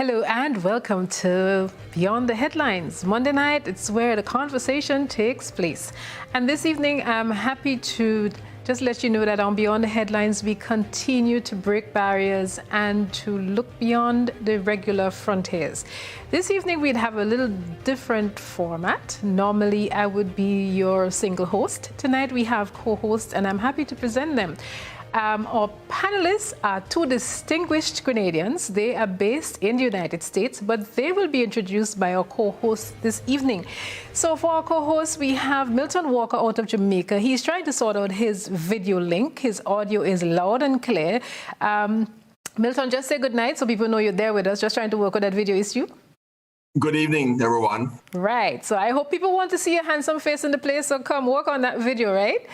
Hello and welcome to Beyond the Headlines. Monday night, it's where the conversation takes place. And this evening, I'm happy to just let you know that on Beyond the Headlines, we continue to break barriers and to look beyond the regular frontiers. This evening, we'd have a little different format. Normally, I would be your single host. Tonight, we have co-hosts, and I'm happy to present them. Our panelists are two distinguished Grenadians. They are based in the United States, but they will be introduced by our co-hosts this evening. So for our co-hosts, we have Milton Walker out of Jamaica. He's trying to sort out his video link. His audio is loud and clear. Milton, just say good night so people know you're there with us, just trying to work on that video issue. Good evening, everyone. Right. So I hope people want to see your handsome face in the place, so come work on that video, right?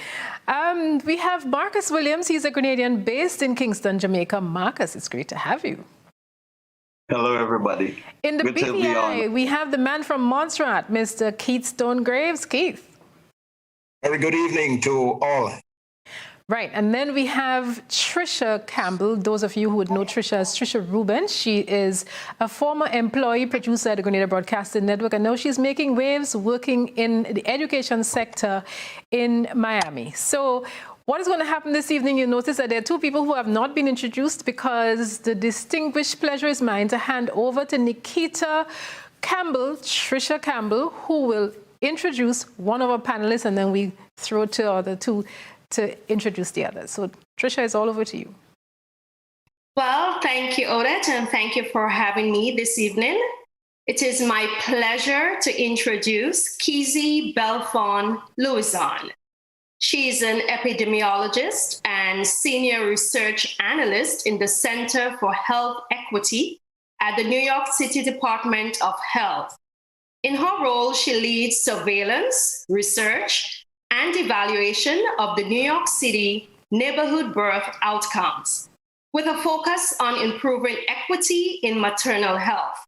We have Marcus Williams. He's a Grenadian based in Kingston, Jamaica. Marcus, it's great to have you. Hello, everybody. In the BPI, we have the man from Montserrat, Mr. Keith Stone Greaves. Keith. Very good evening to all. Right, and then we have Tricia Campbell. Those of you who would know Tricia as Tricia Rubin. She is a former employee producer at the Grenada Broadcasting Network, and now she's making waves working in the education sector in Miami. So what is going to happen this evening? You notice that there are two people who have not been introduced because the distinguished pleasure is mine to hand over to Nikita Campbell, Tricia Campbell, who will introduce one of our panelists, and then we throw to the other two to introduce the others. So Tricia, it's all over to you. Well, thank you, Odette, and thank you for having me this evening. It is my pleasure to introduce Kizzy Belfon Louison. She's an epidemiologist and senior research analyst in the Center for Health Equity at the New York City Department of Health. In her role, she leads surveillance, research, and evaluation of the New York City neighborhood birth outcomes, with a focus on improving equity in maternal health.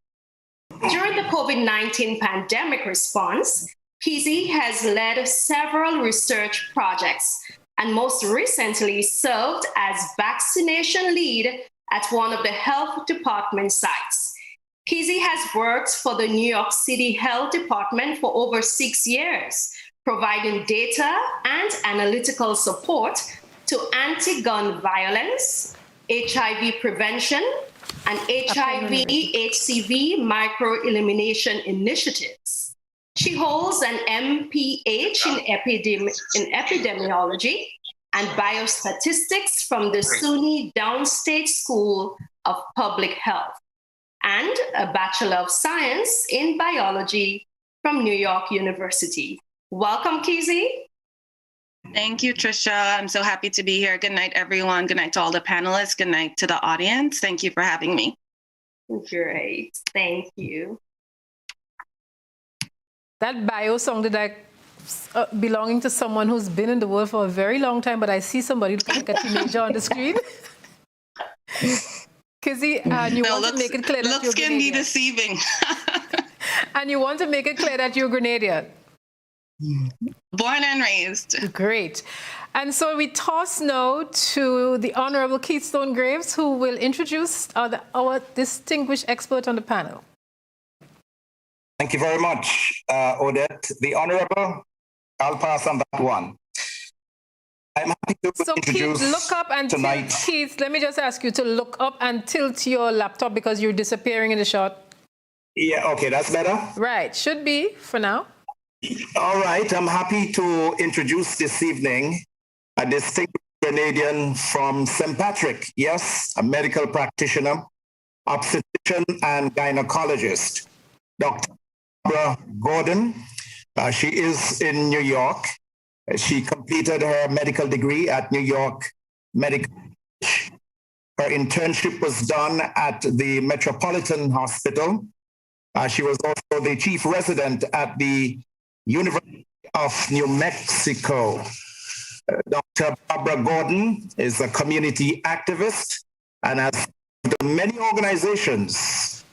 During the COVID-19 pandemic response, Kizzy has led several research projects and most recently served as vaccination lead at one of the health department sites. Kizzy has worked for the New York City Health Department for over 6 years, providing data and analytical support to anti-gun violence, HIV prevention, and HIV/HCV micro-elimination initiatives. She holds an MPH in epidemiology and biostatistics from the SUNY Downstate School of Public Health, and a Bachelor of Science in Biology from New York University. Welcome, Kizzy. Thank you, Tricia. I'm so happy to be here. Good night, everyone. Good night to all the panelists. Good night to the audience. Thank you for having me. Great. Thank you. That bio sounded like belonging to someone who's been in the world for a very long time, but I see somebody looking like a teenager on the screen. Kizzy, and you want to make it clear that you're Grenadian. Looks can be deceiving. And you want to make it clear that you're Grenadian. Born and raised. Great. And so we toss now to the Honorable Keith Stone Greaves, who will introduce our distinguished expert on the panel. Thank you very much, Odette. The Honorable, I'll pass on that one. I'm happy to introduce Keith, look up and tonight. Keith, let me just ask you to look up and tilt your laptop because you're disappearing in the shot. Yeah, okay, that's better. Right, should be for now. All right, I'm happy to introduce this evening a distinguished Grenadian from St. Patrick. Yes, a medical practitioner, obstetrician and gynecologist, Dr. Barbara Gordon. She is in New York. She completed her medical degree at New York Medical College. Her internship was done at the Metropolitan Hospital. She was also the chief resident at the University of New Mexico. Dr. Barbara Gordon is a community activist and has served many organizations,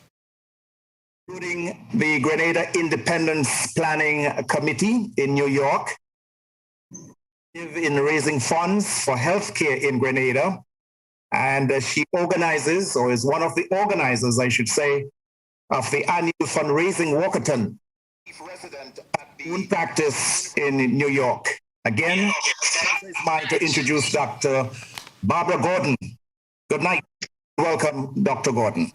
including the Grenada Independence Planning Committee in New York, in raising funds for healthcare in Grenada. And she organizes, or is one of the organizers, I should say, of the annual fundraising walkathon, resident at the own practice in New York. Again, it's mine to introduce Dr. Barbara Gordon. Good night. Welcome, Dr. Gordon.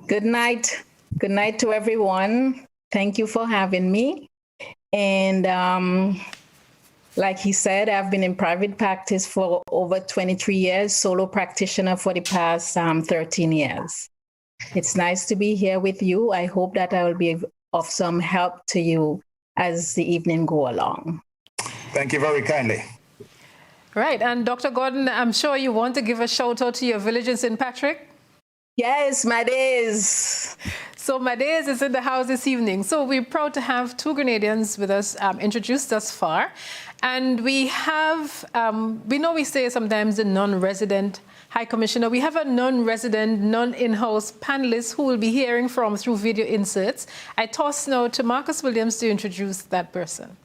Good night. Good night to everyone. Thank you for having me. And like he said, I've been in private practice for over 23 years, solo practitioner for the past 13 years. It's nice to be here with you. I hope that I will be of some help to you as the evening go along. Thank you very kindly. Right, and Dr. Gordon, I'm sure you want to give a shout out to your village in St. Patrick? Yes, Mades. So Mades is in the house this evening. So we're proud to have two Grenadians with us, introduced thus far. And we have, we know we say sometimes the non-resident High Commissioner. We have a non-resident, non-in-house panelist who we'll be hearing from through video inserts. I toss now to Marcus Williams to introduce that person.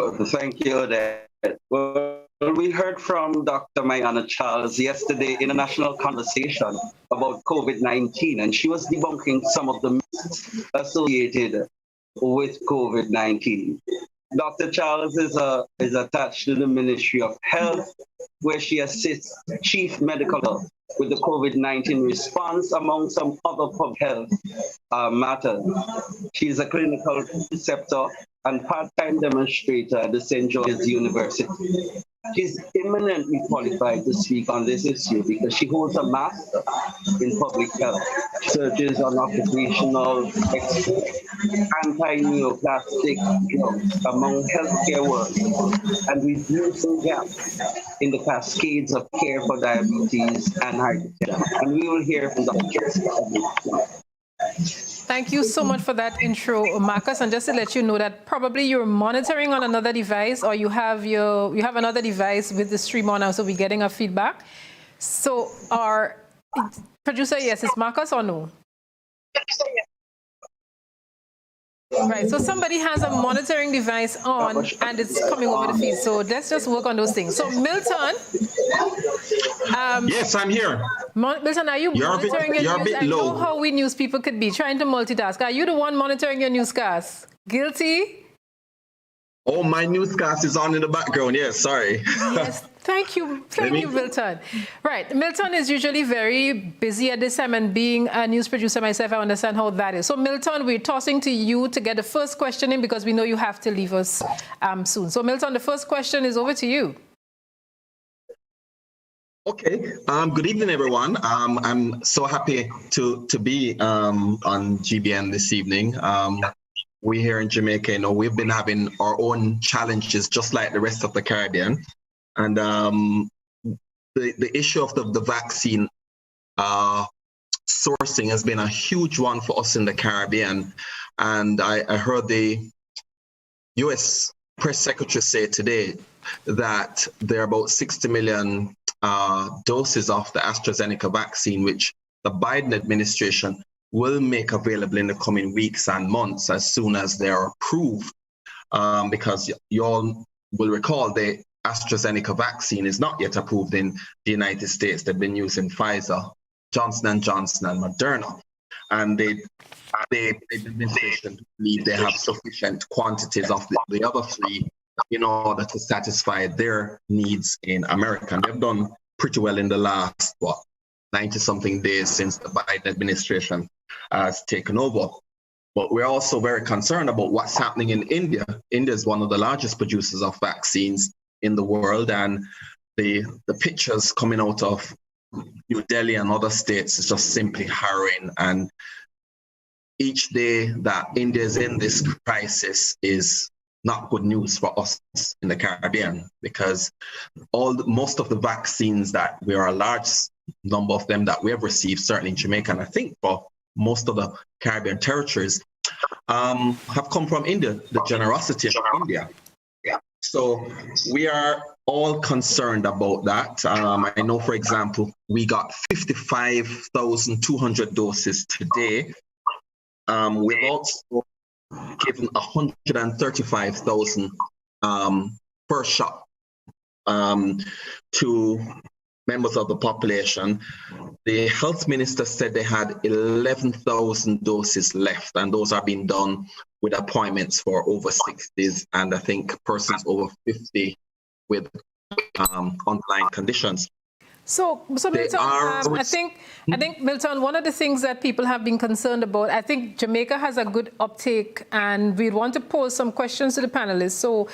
Thank you, Odette. Well, we heard from Dr. Mayana Charles yesterday in a national conversation about COVID-19, and she was debunking some of the myths associated with COVID-19. Dr. Charles is attached to the Ministry of Health, where she assists Chief Medical Health with the COVID-19 response, among some other public health matters. She is a clinical preceptor and part-time demonstrator at the St. George's University. She's eminently qualified to speak on this issue because she holds a master in public health, researches on occupational anti-neoplastic drugs among healthcare workers, and reducing gaps in the cascades of care for diabetes and hypertension. And we will hear from Dr. Thank you so much for that intro, Marcus. And just to let you know that probably you're monitoring on another device, or you have another device with the stream on now, so we're getting a feedback. So our producer, yes, is Marcus or no? Right, so somebody has a monitoring device on and it's coming over the feed. So let's just work on those things. So Milton. Yes, I'm here. Milton, are you monitoring your news? I know how we news people could be trying to multitask. Are you the one monitoring your newscast? Guilty? Oh, my newscast is on in the background. Yes, sorry. Yes, thank you. Thank you, Milton. Right, Milton is usually very busy at this time, and being a news producer myself, I understand how that is. So, Milton, we're tossing to you to get the first question in because we know you have to leave us soon. So, Milton, the first question is over to you. Okay. Good evening, everyone. I'm so happy to be on GBN this evening. We here in Jamaica, you know, we've been having our own challenges, just like the rest of the Caribbean. And the issue of the vaccine sourcing has been a huge one for us in the Caribbean. And I heard the US press secretary say today that there are about 60 million doses of the AstraZeneca vaccine, which the Biden administration will make available in the coming weeks and months as soon as they are approved. Because you all will recall the AstraZeneca vaccine is not yet approved in the United States. They've been using Pfizer, Johnson & Johnson, and Moderna. And the administration believe they have sufficient quantities of the other three in order to satisfy their needs in America. And they've done pretty well in the last, 90-something days since the Biden administration has taken over. But we're also very concerned about what's happening in India. India is one of the largest producers of vaccines in the world, and the pictures coming out of New Delhi and other states is just simply harrowing. And each day that India is in this crisis is not good news for us in the Caribbean, because most of the vaccines that we are a large number of them that we have received, certainly in Jamaica, and I think for most of the Caribbean territories, have come from India, the generosity of India. So we are all concerned about that. I know, for example, we got 55,200 doses today. We've also given 135,000 per shot to members of the population. The health minister said they had 11,000 doses left, and those are being done with appointments for over 60s and I think persons over 50 with underlying conditions. So Milton, I think Milton, one of the things that people have been concerned about, I think Jamaica has a good uptake, and we want to pose some questions to the panelists. So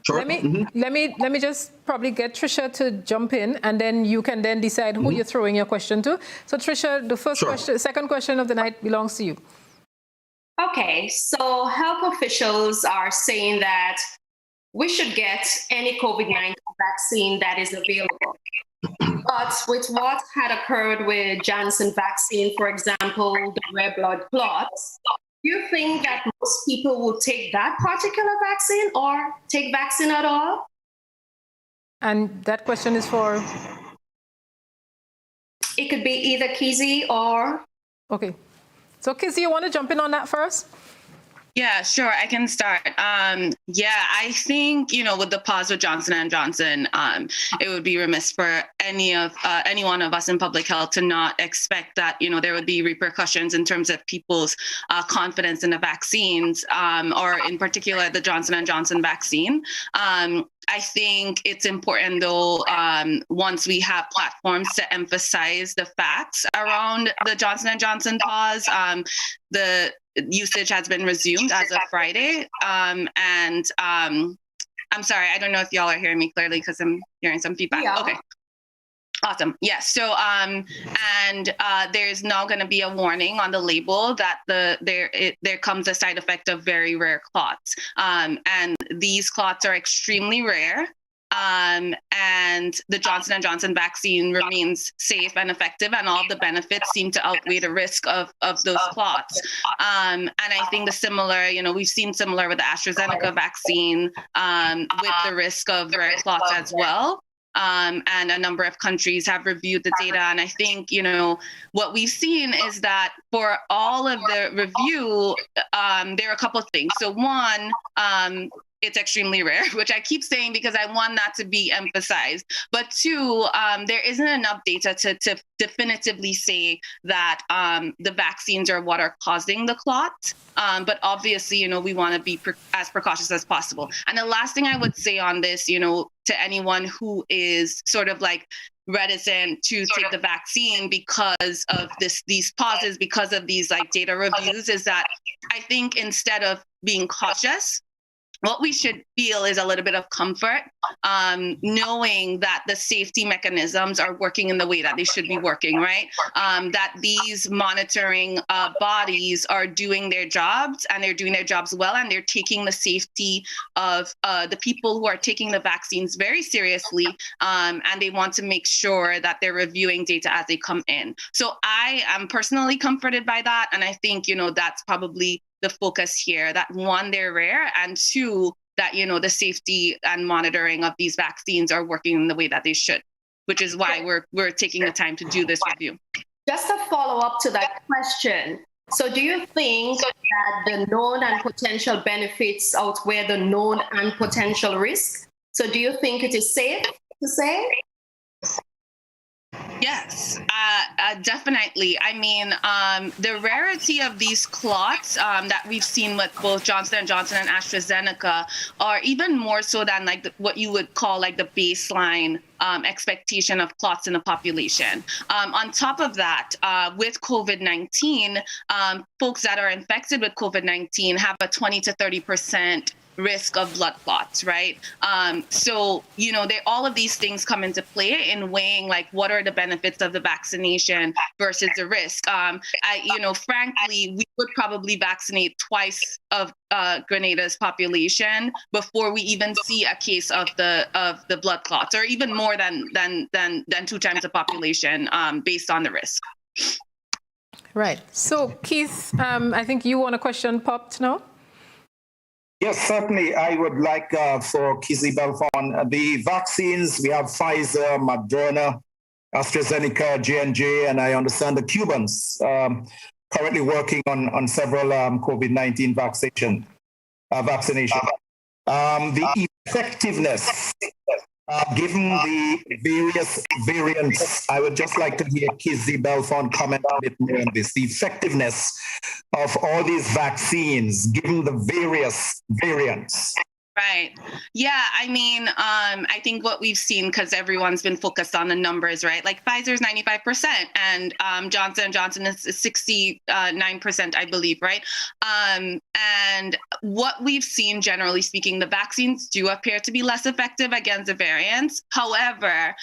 sure. let me just probably get Tricia to jump in, and then you can then decide who you're throwing your question to. So Tricia, the first question, second question of the night belongs to you. Okay, so health officials are saying that we should get any COVID-19 vaccine that is available. But with what had occurred with Johnson vaccine, for example, the red blood clots, do you think that most people will take that particular vaccine or take vaccine at all? And that question is for? It could be either Kizzy or... Okay. So Kizzy, you want to jump in on that first? Yeah, sure. I can start. Yeah, I think, with the pause with Johnson & Johnson, it would be remiss for any one of us in public health to not expect that, there would be repercussions in terms of people's confidence in the vaccines, or in particular, the Johnson & Johnson vaccine. I think it's important, though, once we have platforms to emphasize the facts around the Johnson & Johnson pause, the usage has been resumed as of Friday. And I'm sorry, I don't know if y'all are hearing me clearly because I'm hearing some feedback. Yeah. Okay. Awesome. Yes. So, there's now going to be a warning on the label that there comes a side effect of very rare clots. And these clots are extremely rare. And the Johnson & Johnson vaccine remains safe and effective, and all the benefits seem to outweigh the risk of those clots. And I think we've seen similar with the AstraZeneca vaccine, with the risk of rare clots as well. And a number of countries have reviewed the data. And I think, what we've seen is that for all of the review, there are a couple of things. So one, it's extremely rare, which I keep saying because I want that to be emphasized. But two, there isn't enough data to definitively say that the vaccines are what are causing the clot. But obviously, we want to be as precautious as possible. And the last thing I would say on this, to anyone who is sort of like reticent to take the vaccine because of these pauses, because of these like data reviews, is that I think instead of being cautious, what we should feel is a little bit of comfort, knowing that the safety mechanisms are working in the way that they should be working, right? That these monitoring bodies are doing their jobs, and they're doing their jobs well, and they're taking the safety of the people who are taking the vaccines very seriously, and they want to make sure that they're reviewing data as they come in. So I am personally comforted by that, and I think, that's probably the focus here, that one, they're rare, and two, that, the safety and monitoring of these vaccines are working in the way that they should, which is why we're taking the time to do this review. Just a follow up to that question. So do you think that the known and potential benefits outweigh the known and potential risks? So do you think it is safe to say? Yes, definitely. I mean, the rarity of these clots that we've seen with both Johnson & Johnson and AstraZeneca are even more so than like what you would call like the baseline expectation of clots in the population. On top of that, with COVID-19, folks that are infected with COVID-19 have a 20 to 30% risk of blood clots, right? So, all of these things come into play in weighing like what are the benefits of the vaccination versus the risk. Frankly, we would probably vaccinate twice of Grenada's population before we even see a case of the blood clots, or even more than 2 times the population, based on the risk. Right. So Keith, I think you want a question popped now? Yes, certainly. I would like for Kizzy Belfon, the vaccines, we have Pfizer, Moderna, AstraZeneca, J&J, and I understand the Cubans currently working on several COVID-19 vaccination. The effectiveness Given the various variants, I would just like to hear Kizzy Belfon comment a bit more on this. The effectiveness of all these vaccines, given the various variants. Right. Yeah. I mean, I think what we've seen, because everyone's been focused on the numbers, right? Like Pfizer's 95% and Johnson & Johnson is 69%, I believe, right? And what we've seen, generally speaking, the vaccines do appear to be less effective against the variants. However,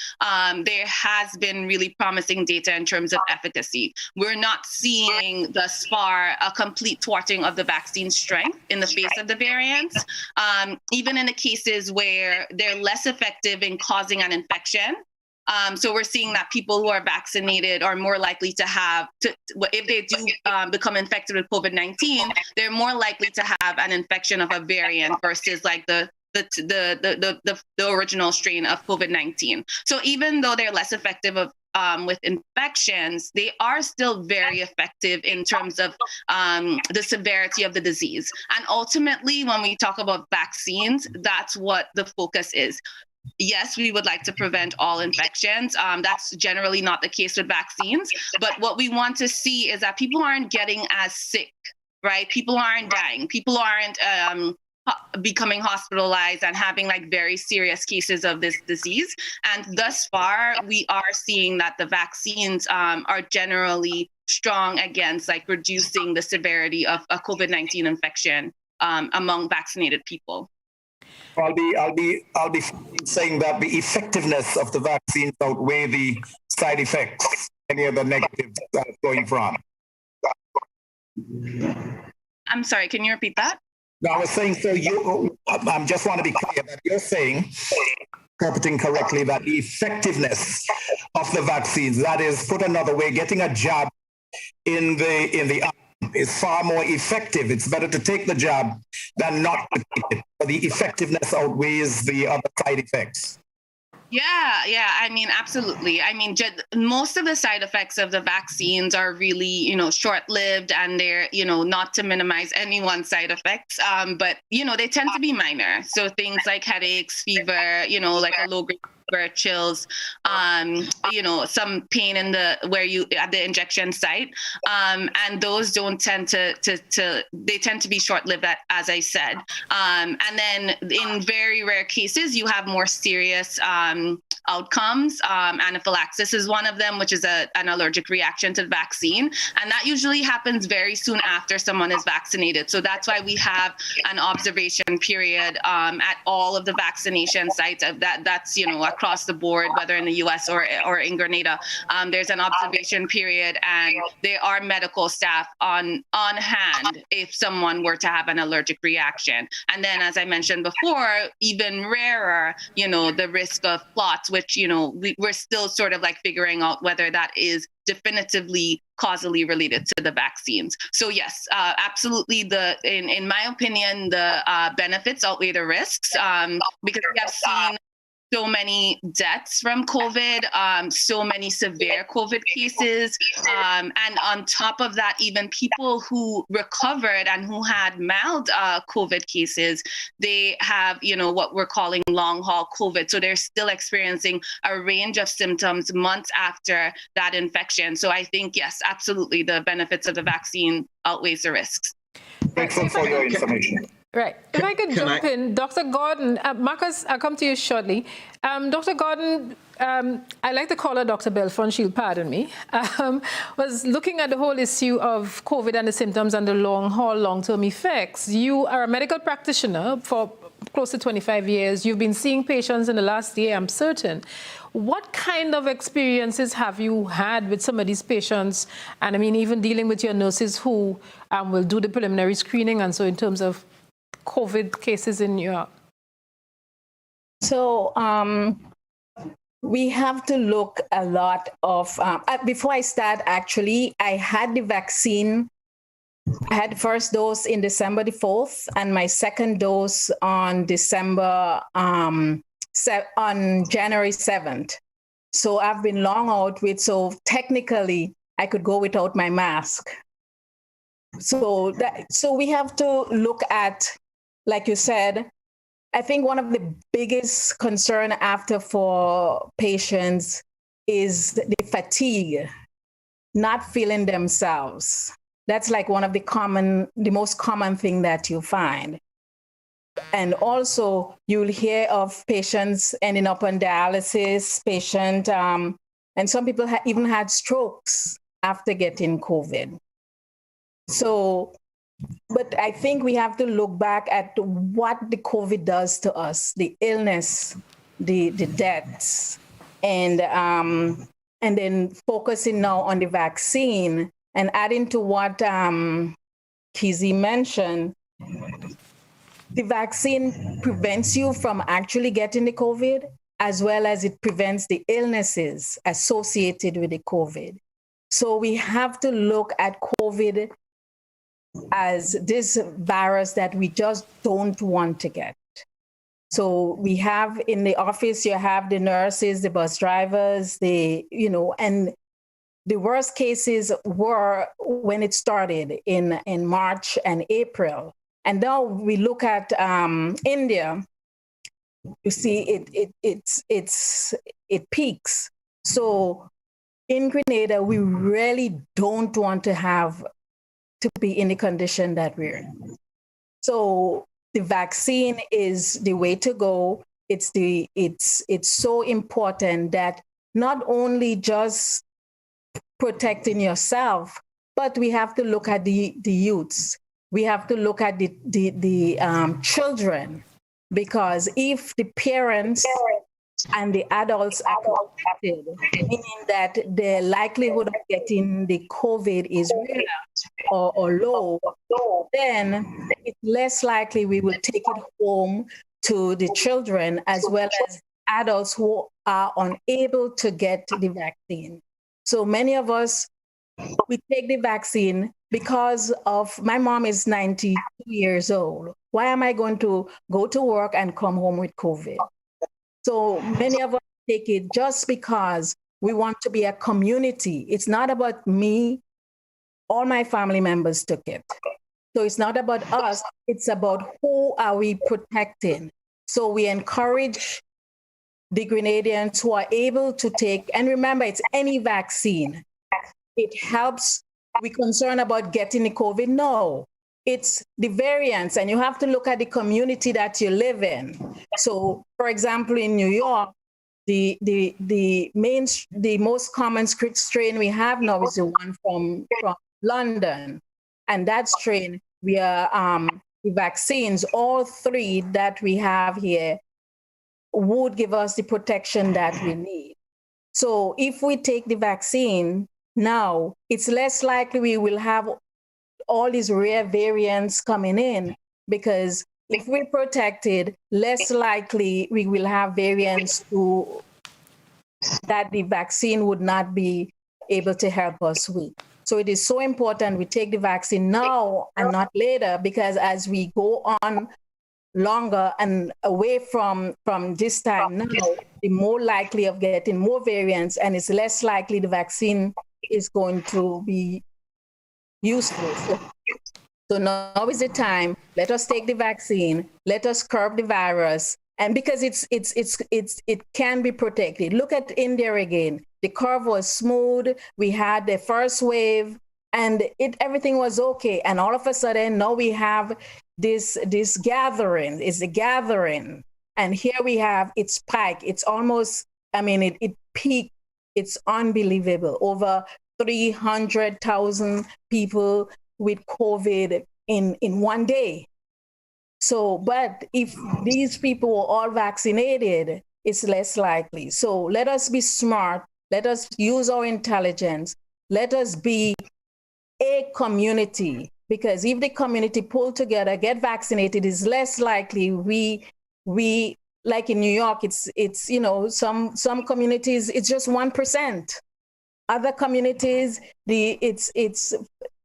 there has been really promising data in terms of efficacy. We're not seeing thus far a complete thwarting of the vaccine strength in the face of the variants. Even in the cases where they're less effective in causing an infection. So we're seeing that people who are vaccinated are more likely to have, if they do become infected with COVID-19, they're more likely to have an infection of a variant versus like the original strain of COVID-19. So even though they're less effective with infections, they are still very effective in terms of the severity of the disease. And ultimately, when we talk about vaccines, that's what the focus is. Yes, we would like to prevent all infections. That's generally not the case with vaccines. But what we want to see is that people aren't getting as sick, right? People aren't dying. People aren't becoming hospitalized and having like very serious cases of this disease. And thus far, we are seeing that the vaccines are generally strong against like reducing the severity of a COVID-19 infection among vaccinated people. I'll be saying that the effectiveness of the vaccines outweigh the side effects, any of the negatives going from. I'm sorry, can you repeat that? No, I was saying, so I just want to be clear that you're saying, interpreting correctly, that the effectiveness of the vaccines, that is, put another way, getting a jab in the arm is far more effective. It's better to take the jab than not to take it. But the effectiveness outweighs the other side effects. Yeah, I mean, absolutely. I mean, most of the side effects of the vaccines are really, short-lived, and they're, not to minimize anyone's side effects, but, they tend to be minor. So things like headaches, fever, like a low-grade fever, chills, some pain in at the injection site, and those don't tend they tend to be short-lived, as I said. And then in very rare cases, you have more serious outcomes. Anaphylaxis is one of them, which is an allergic reaction to the vaccine. And that usually happens very soon after someone is vaccinated. So that's why we have an observation period at all of the vaccination sites. That's, across the board, whether in the US or in Grenada. There's an observation period, and there are medical staff on hand if someone were to have an allergic reaction. And then, as I mentioned before, even rarer, the risk of clots, which, we're still sort of like figuring out whether that is definitively causally related to the vaccines. So yes, absolutely. In my opinion, the benefits outweigh the risks, because we have seen so many deaths from COVID, so many severe COVID cases. And on top of that, even people who recovered and who had mild COVID cases, they have, what we're calling long haul COVID. So they're still experiencing a range of symptoms months after that infection. So I think, yes, absolutely, the benefits of the vaccine outweighs the risks. Thanks for your information. Right. If I could jump in, Dr. Gordon, Marcus, I'll come to you shortly. Dr. Gordon, I like to call her Dr. Belfon, she'll pardon me, was looking at the whole issue of COVID and the symptoms and the long-haul, long-term effects. You are a medical practitioner for close to 25 years. You've been seeing patients in the last year, I'm certain. What kind of experiences have you had with some of these patients? And I mean, even dealing with your nurses who will do the preliminary screening, and so in terms of COVID cases in New York? So we have to look a lot of, before I start, actually, I had the vaccine. I had the first dose in December the 4th, and my second dose on on January 7th. So I've been long out with, so technically I could go without my mask. So we have to look at, like you said, I think one of the biggest concern after for patients is the fatigue, not feeling themselves. That's like one of the most common thing that you find. And also you'll hear of patients ending up on dialysis, and some people even had strokes after getting COVID. So, but I think we have to look back at what the COVID does to us, the illness, the deaths, and then focusing now on the vaccine and adding to what Kizzy mentioned. The vaccine prevents you from actually getting the COVID, as well as it prevents the illnesses associated with the COVID. So we have to look at COVID as this virus that we just don't want to get. So we have in the office, you have the nurses, the bus drivers, and the worst cases were when it started in March and April. And now we look at India, you see it peaks. So in Grenada, we really don't want to be in the condition that we're in. So the vaccine is the way to go. It's so important that not only just protecting yourself, but we have to look at the youths. We have to look at the children, because if the parents and the adults are protected, meaning that the likelihood of getting the COVID is real or low, then it's less likely we will take it home to the children as well as adults who are unable to get the vaccine. So many of us, we take the vaccine because of, my mom is 92 years old. Why am I going to go to work and come home with COVID? So many of us take it just because we want to be a community. It's not about me. All my family members took it. So it's not about us. It's about who are we protecting. So we encourage the Grenadians who are able to take, and remember, it's any vaccine. It helps. We're concerned about getting the COVID. No, it's the variants, and you have to look at the community that you live in. So, for example, in New York, the most common strain we have now is the one from London, and that strain, we are the vaccines, all three that we have here, would give us the protection that we need. So, if we take the vaccine now, it's less likely we will have all these rare variants coming in, because if we're protected, less likely we will have variants that the vaccine would not be able to help us with. So it is so important we take the vaccine now and not later, because as we go on longer and away from this time now, the more likely of getting more variants, and it's less likely the vaccine is going to be useful. So now is the time. Let us take the vaccine. Let us curb the virus, and because it can be protected. Look at India again. The curve was smooth. We had the first wave, and everything was okay. And all of a sudden, now we have this gathering. It's a gathering, and here we have it spike. It's almost. It peaked. It's unbelievable. Over 300,000 people with COVID in one day. So, but if these people were all vaccinated, it's less likely. So let us be smart. Let us use our intelligence. Let us be a community, because if the community pull together, get vaccinated, it's less likely we like in New York, it's some communities, it's just 1%. Other communities, it's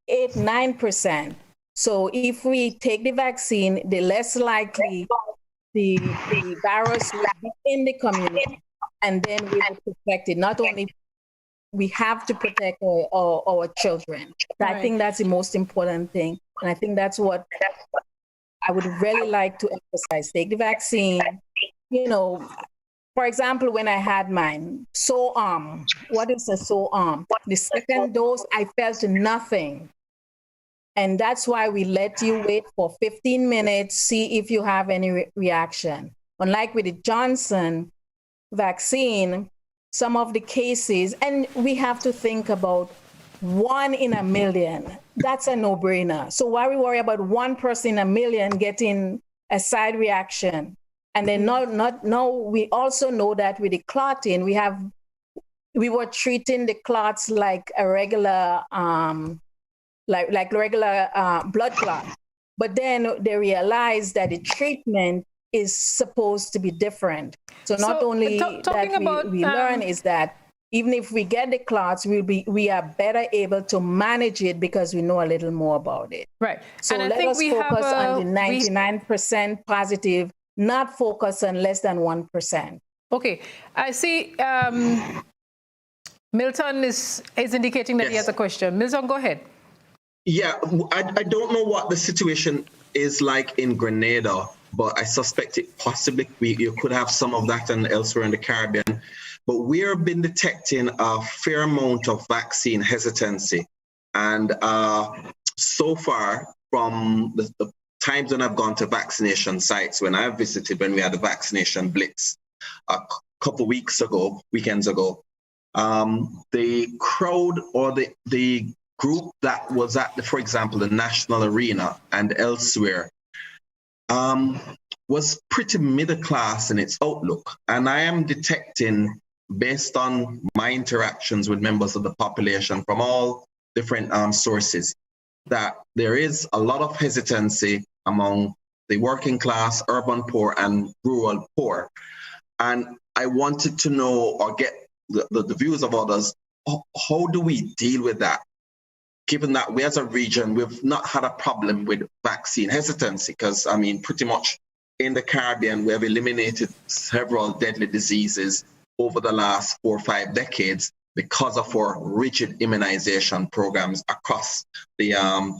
8-9%. So if we take the vaccine, the less likely the virus will be in the community, and then we will protect it. Not only we have to protect our children. Right. I think that's the most important thing, and I think that's what I would really like to emphasize, take the vaccine. You know, for example, when I had mine, what is a sore arm? The second dose, I felt nothing. And that's why we let you wait for 15 minutes, see if you have any reaction. Unlike with the Johnson vaccine, some of the cases, and we have to think about 1 in a million. That's a no-brainer. So why we worry about 1 person in a million getting a side reaction? And then now we also know that with the clotting, we were treating the clots like a regular blood clot. But then they realized that the treatment is supposed to be different. So not only that we learn is that even if we get the clots, we are better able to manage it because we know a little more about it. Right. So let us focus on the 99% positive, not focus on less than 1%. Okay. I see Milton is indicating that he has a question. Milton, go ahead. Yeah, I don't know what the situation is like in Grenada, but I suspect it possibly you could have some of that and elsewhere in the Caribbean. But we've been detecting a fair amount of vaccine hesitancy. And so far, from the times when I've gone to vaccination sites, when I've visited, when we had a vaccination blitz a couple weekends ago, the crowd or the group that was at, for example, the National Arena and elsewhere was pretty middle class in its outlook. And I am detecting, based on my interactions with members of the population from all different sources, that there is a lot of hesitancy among the working class, urban poor, and rural poor. And I wanted to know or get the views of others. How do we deal with that? Given that we as a region, we've not had a problem with vaccine hesitancy, because I mean, pretty much in the Caribbean, we have eliminated several deadly diseases over the last 4 or 5 decades because of our rigid immunization programs across the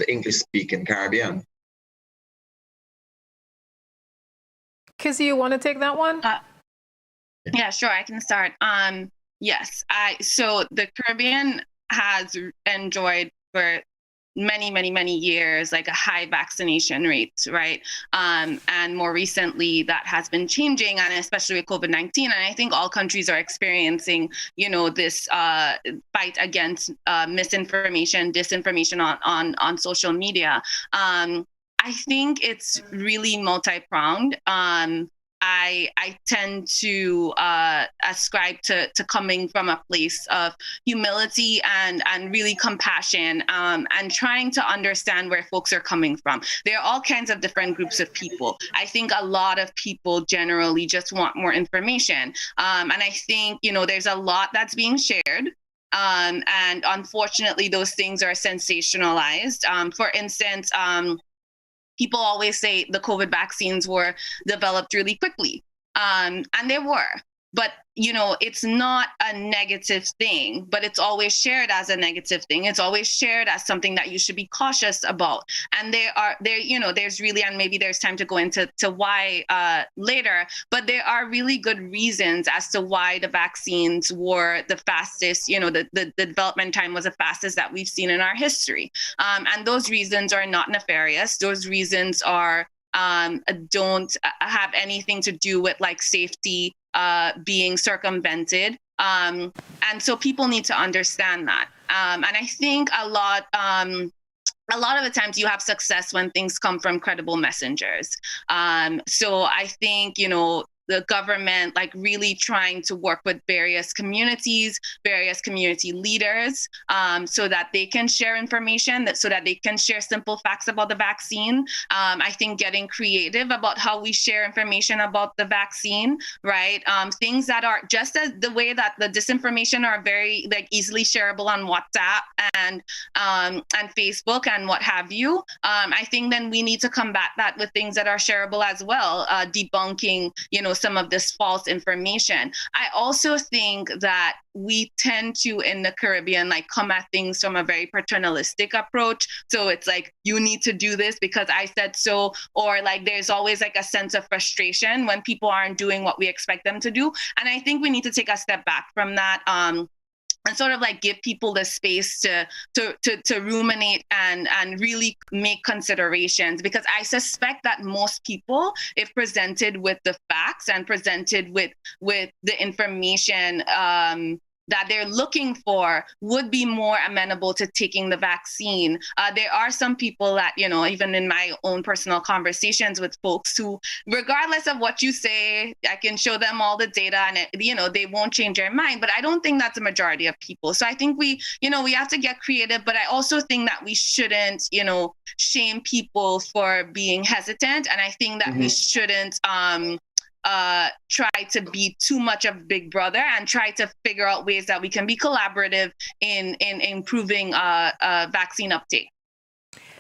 English-speaking Caribbean. Kizzy, you want to take that one? Yeah, sure, I can start. Yes, so the Caribbean has enjoyed for many years like a high vaccination rate, right? And more recently that has been changing, and especially with COVID-19. And I think all countries are experiencing, this fight against misinformation, disinformation on social media. I think it's really multi-pronged. I tend to ascribe to coming from a place of humility and really compassion, and trying to understand where folks are coming from. There are all kinds of different groups of people. I think a lot of people generally just want more information. And I think, there's a lot that's being shared. And unfortunately, those things are sensationalized. For instance, people always say the COVID vaccines were developed really quickly, and they were. But, it's not a negative thing, but it's always shared as a negative thing. It's always shared as something that you should be cautious about. And there's really, and maybe there's time to go into why later, but there are really good reasons as to why the vaccines were the fastest, the development time was the fastest that we've seen in our history. And those reasons are not nefarious. Those reasons are don't have anything to do with like safety being circumvented. And so people need to understand that. And I think a lot of the times you have success when things come from credible messengers. So I think, the government like really trying to work with various communities, various community leaders, so that they can share information, so that they can share simple facts about the vaccine. I think getting creative about how we share information about the vaccine, right? Things that are just as the way that the disinformation are very like easily shareable on WhatsApp and Facebook and what have you. I think then we need to combat that with things that are shareable as well, debunking, some of this false information. I also think that we tend to, in the Caribbean, like come at things from a very paternalistic approach. So it's like, you need to do this because I said so, or like there's always like a sense of frustration when people aren't doing what we expect them to do. And I think we need to take a step back from that. And sort of like give people the space to ruminate and really make considerations, because I suspect that most people, if presented with the facts and presented with the information that they're looking for, would be more amenable to taking the vaccine. There are some people that, you know, even in my own personal conversations with folks who, regardless of what you say, I can show them all the data and, you know, they won't change their mind. But I don't think that's a majority of people. So I think we have to get creative. But I also think that we shouldn't, you know, shame people for being hesitant. And I think that we shouldn't try to be too much of Big Brother, and try to figure out ways that we can be collaborative in improving vaccine uptake.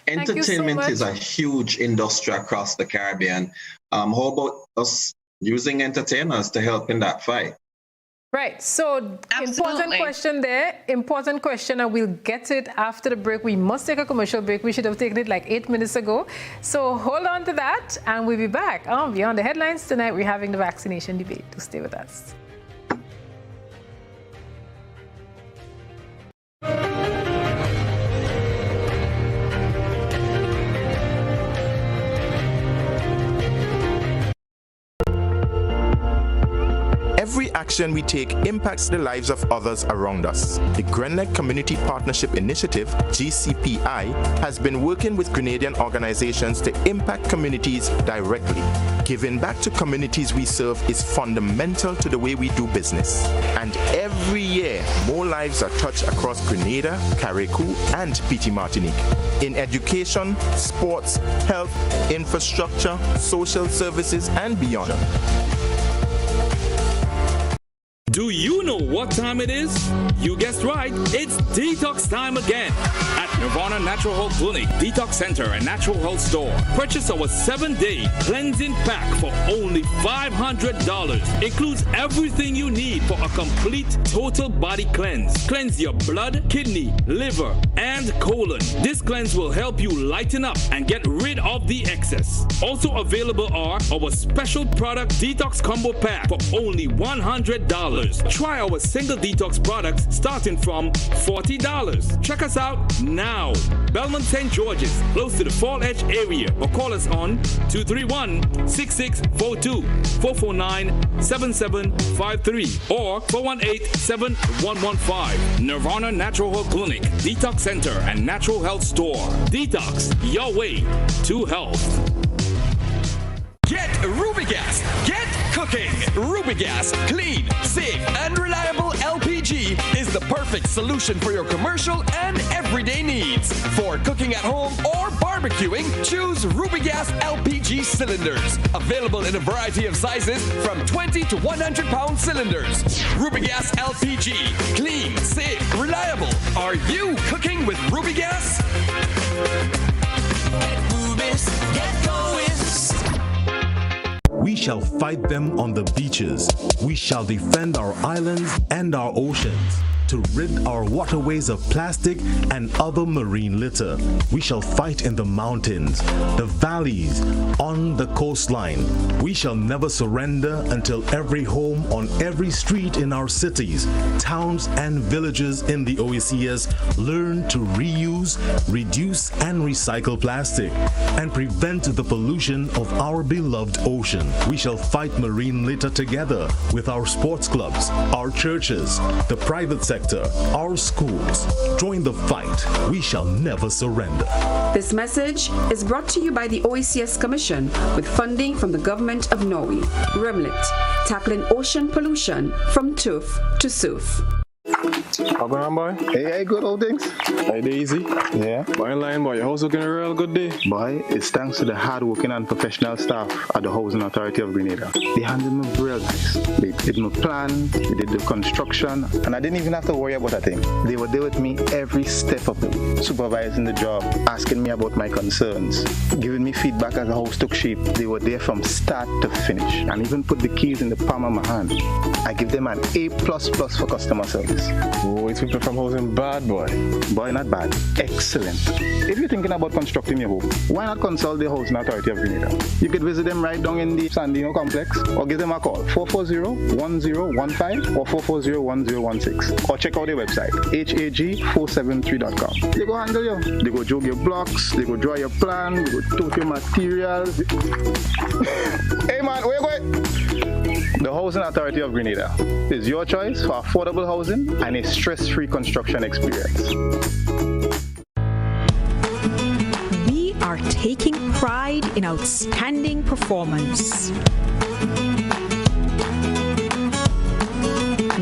Entertainment is a huge industry across the Caribbean. How about us using entertainers to help in that fight? Right. So important question there. Important question, and we'll get it after the break. We must take a commercial break. We should have taken it like 8 minutes ago. So hold on to that, and we'll be back. Beyond the Headlines tonight, we're having the vaccination debate. To stay with us. Every action we take impacts the lives of others around us. The Grenlec Community Partnership Initiative, GCPI, has been working with Grenadian organizations to impact communities directly. Giving back to communities we serve is fundamental to the way we do business. And every year, more lives are touched across Grenada, Carriacou, and Petite Martinique. In education, sports, health, infrastructure, social services, and beyond. Do you know what time it is? You guessed right, it's detox time again at Nirvana Natural Health Clinic, Detox Center and Natural Health Store. Purchase our 7-day cleansing pack for only $500. Includes everything you need for a complete total body cleanse. Cleanse your blood, kidney, liver, and colon. This cleanse will help you lighten up and get rid of the excess. Also available are our special product Detox Combo Pack for only $100. Try our single detox products starting from $40. Check us out now. Belmont St. George's, close to the Fall Edge area, or call us on 231-6642, 449-7753, or 418-7115. Nirvana Natural Health Clinic, Detox Center and Natural Health Store. Detox, your way to health. Get Rubigas. Get cooking. Rubigas, clean, safe, and reliable LPG is the perfect solution for your commercial and everyday needs. For cooking at home or barbecuing, choose Rubigas LPG cylinders. Available in a variety of sizes from 20 to 100 pound cylinders. Rubigas LPG, clean, safe, reliable. Are you cooking with Rubigas? Get Rubis, get going. We shall fight them on the beaches. We shall defend our islands and our oceans. To rid our waterways of plastic and other marine litter. We shall fight in the mountains, the valleys, on the coastline. We shall never surrender until every home on every street in our cities, towns, and villages in the OECS learn to reuse, reduce, and recycle plastic and prevent the pollution of our beloved ocean. We shall fight marine litter together with our sports clubs, our churches, the private sector, our schools. Join the fight. We shall never surrender. This message is brought to you by the OECS Commission with funding from the Government of Norway. Remlit, tackling ocean pollution from tooth to sooth. How going on, boy? Hey, good old things. Hey, Daisy. Yeah. Boy, in line, boy. Your house looking a real good day. Boy, it's thanks to the hard-working and professional staff at the Housing Authority of Grenada. They handled me real nice. They did my plan, they did the construction, and I didn't even have to worry about a thing. They were there with me every step of the way, supervising the job, asking me about my concerns, giving me feedback as the house took shape. They were there from start to finish, and even put the keys in the palm of my hand. I give them an A++ for customer service. Oh, it's people from housing bad, boy. Boy, not bad. Excellent. If you're thinking about constructing your home, why not consult the Housing Authority of Grenada? You could visit them right down in the Sandino complex, or give them a call, 440-1015 or 440-1016. Or check out their website, hag473.com. They go handle you. They go jog your blocks, they go draw your plan, they go tote your materials. Hey man, where you going? The Housing Authority of Grenada is your choice for affordable housing and a stress-free construction experience. We are taking pride in outstanding performance.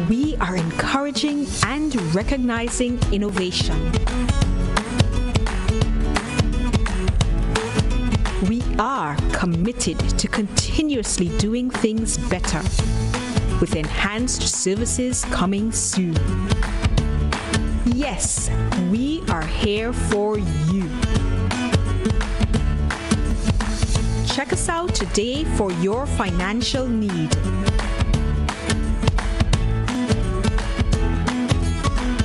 We are encouraging and recognizing innovation. We are committed to continuously doing things better, with enhanced services coming soon. Yes, we are here for you. Check us out today for your financial need.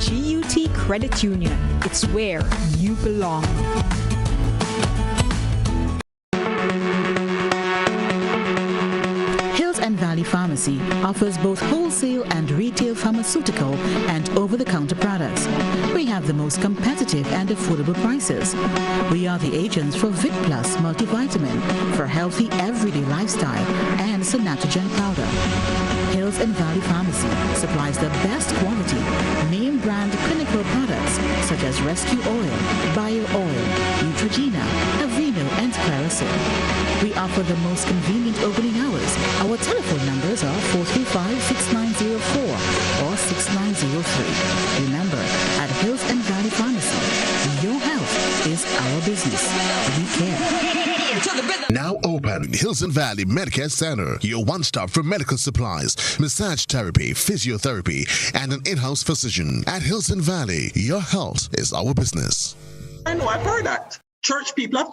GUT Credit Union, it's where you belong. Valley Pharmacy offers both wholesale and retail pharmaceutical and over-the-counter products. We have the most competitive and affordable prices. We are the agents for Vic Plus multivitamin for healthy everyday lifestyle and Synatogen powder. Hills and Valley Pharmacy supplies the best quality, name brand clinical products such as Rescue Oil, Bio Oil, Neutrogena, Aveeno, and Clarisil. We offer the most convenient opening hours. Our telephone numbers are 435-6904 or 6903. Remember, at Hills and Valley Pharmacy, your health is our business. We care. Now open, Hilton Valley Medicare Center, your one-stop for medical supplies, massage therapy, physiotherapy, and an in-house physician. At Hilton Valley, your health is our business. I know, I've heard that. Church people have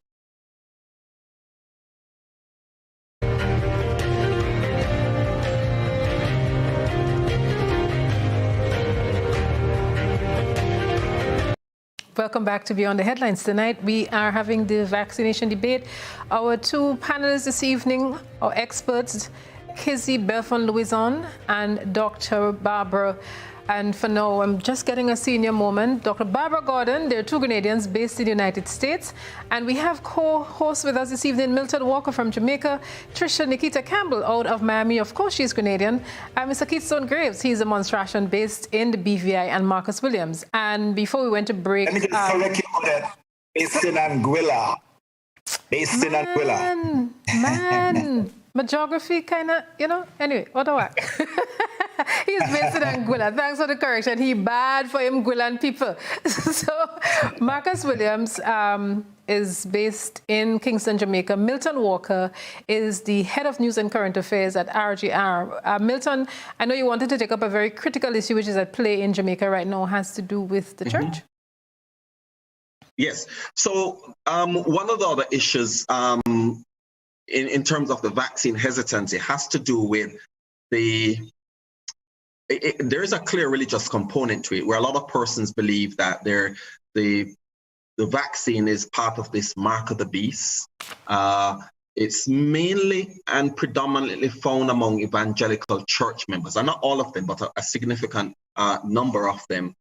Welcome back to Beyond the Headlines. Tonight we are having the vaccination debate. Our two panelists this evening are experts, Kizzy Belfon and Dr. Barbara. And for now, I'm just getting a senior moment. Dr. Barbara Gordon, they're two Grenadians based in the United States. And we have co-hosts with us this evening, Milton Walker from Jamaica, Tricia Campbell out of Miami. Of course, she's Grenadian. And Mr. Keystone Greaves, he's a Monstration based in the BVI, and Marcus Williams. And before we went to break... Let me just correct you, Odette. Based in Anguilla. Based in Anguilla. Man, my geography kind of, anyway, what do I? He's based in Anguilla. Thanks for the correction. He bad for Anguillan people. So Marcus Williams is based in Kingston, Jamaica. Milton Walker is the head of news and current affairs at RGR. Milton, I know you wanted to take up a very critical issue which is at play in Jamaica right now, has to do with the church. Yes. So one of the other issues in terms of the vaccine hesitancy has to do with there is a clear religious component to it, where a lot of persons believe that the vaccine is part of this mark of the beast. It's mainly and predominantly found among evangelical church members, and not all of them, but a significant number of them.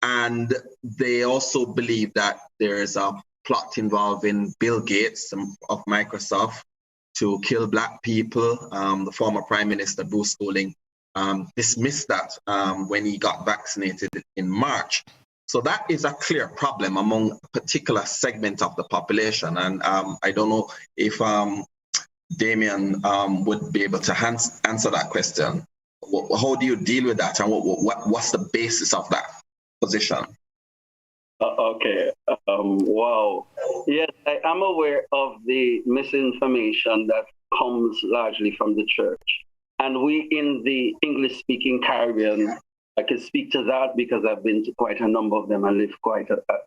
And they also believe that there is a plot involving Bill Gates of Microsoft to kill Black people. The former Prime Minister Bruce Golding dismissed that when he got vaccinated in March. So that is a clear problem among a particular segment of the population. And I don't know if Damien would be able to answer that question. how do you deal with that, and what's the basis of that position? Okay. Wow. Yes, I am aware of the misinformation that comes largely from the church. And we in the English-speaking Caribbean, I can speak to that because I've been to quite a number of them and lived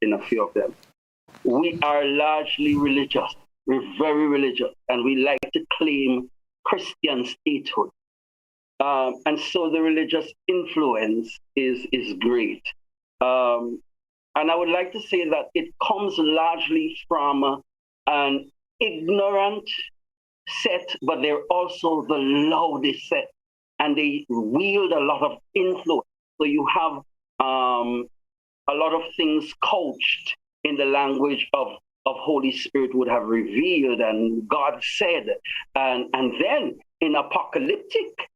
in a few of them. We are largely religious. We're very religious, and we like to claim Christian statehood. And so the religious influence is great. And I would like to say that it comes largely from an ignorant set, but they're also the loudest set, and they wield a lot of influence. So you have a lot of things couched in the language of Holy Spirit would have revealed and God said, and then in apocalyptic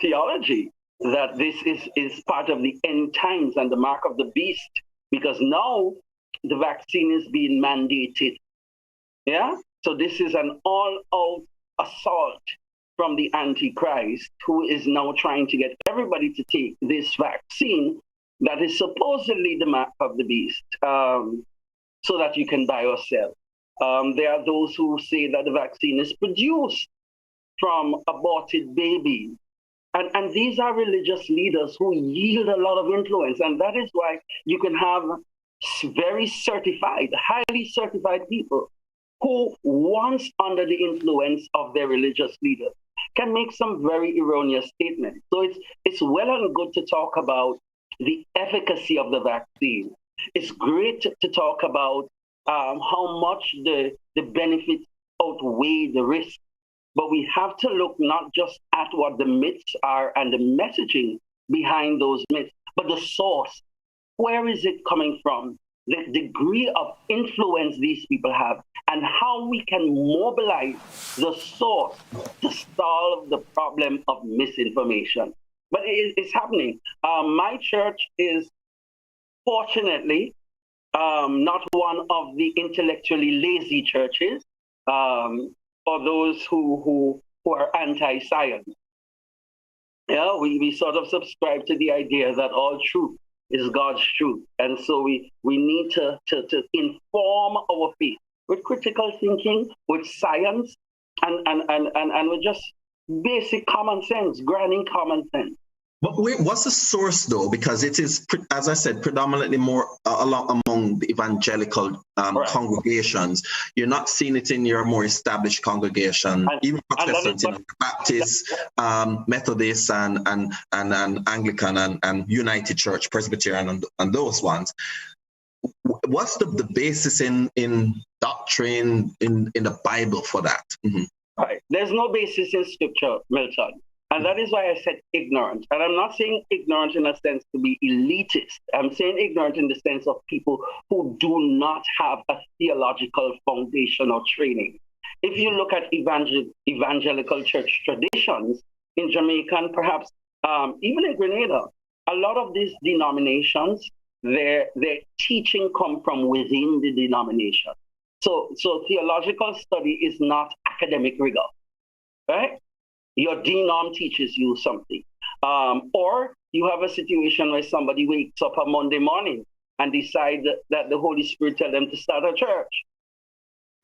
theology, that this is part of the end times and the mark of the beast, because now the vaccine is being mandated. Yeah? So this is an all-out assault from the Antichrist, who is now trying to get everybody to take this vaccine that is supposedly the mark of the beast, so that you can buy or sell. There are those who say that the vaccine is produced from aborted babies. And these are religious leaders who yield a lot of influence. And that is why you can have very certified, highly certified people who, once under the influence of their religious leaders, can make some very erroneous statements. So it's well and good to talk about the efficacy of the vaccine. It's great to talk about how much the benefits outweigh the risk. But we have to look not just at what the myths are and the messaging behind those myths, but the source. Where is it coming from? The degree of influence these people have, and how we can mobilize the source to solve the problem of misinformation. But it's happening. My church is fortunately not one of the intellectually lazy churches. For those who are anti-science. Yeah, we sort of subscribe to the idea that all truth is God's truth. And so we need to inform our faith with critical thinking, with science, and with just basic common sense, grounding common sense. But what's the source, though? Because it is, as I said, predominantly more among the evangelical congregations. You're not seeing it in your more established congregation, even Protestants, Baptist, Methodist, and Anglican, and United Church, Presbyterian, and those ones. What's the basis in doctrine in the Bible for that? Mm-hmm. Right. There's no basis in Scripture, Milton. And that is why I said ignorant. And I'm not saying ignorant in a sense to be elitist. I'm saying ignorant in the sense of people who do not have a theological foundation or training. If you look at evangelical church traditions in Jamaica and perhaps even in Grenada, a lot of these denominations, their teaching come from within the denomination. So theological study is not academic rigor, right? Your denom teaches you something. Or you have a situation where somebody wakes up on Monday morning and decide that the Holy Spirit tell them to start a church.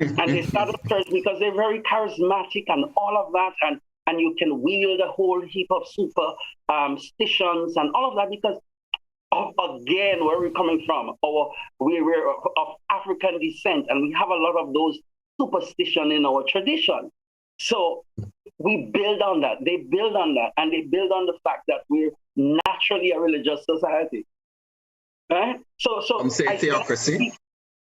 And they start a church because they're very charismatic and all of that. And you can wield a whole heap of superstitions and all of that because again, where we're coming from, we're of African descent, and we have a lot of those superstition in our tradition. So we build on that. They build on that, and they build on the fact that we're naturally a religious society, right? So theocracy.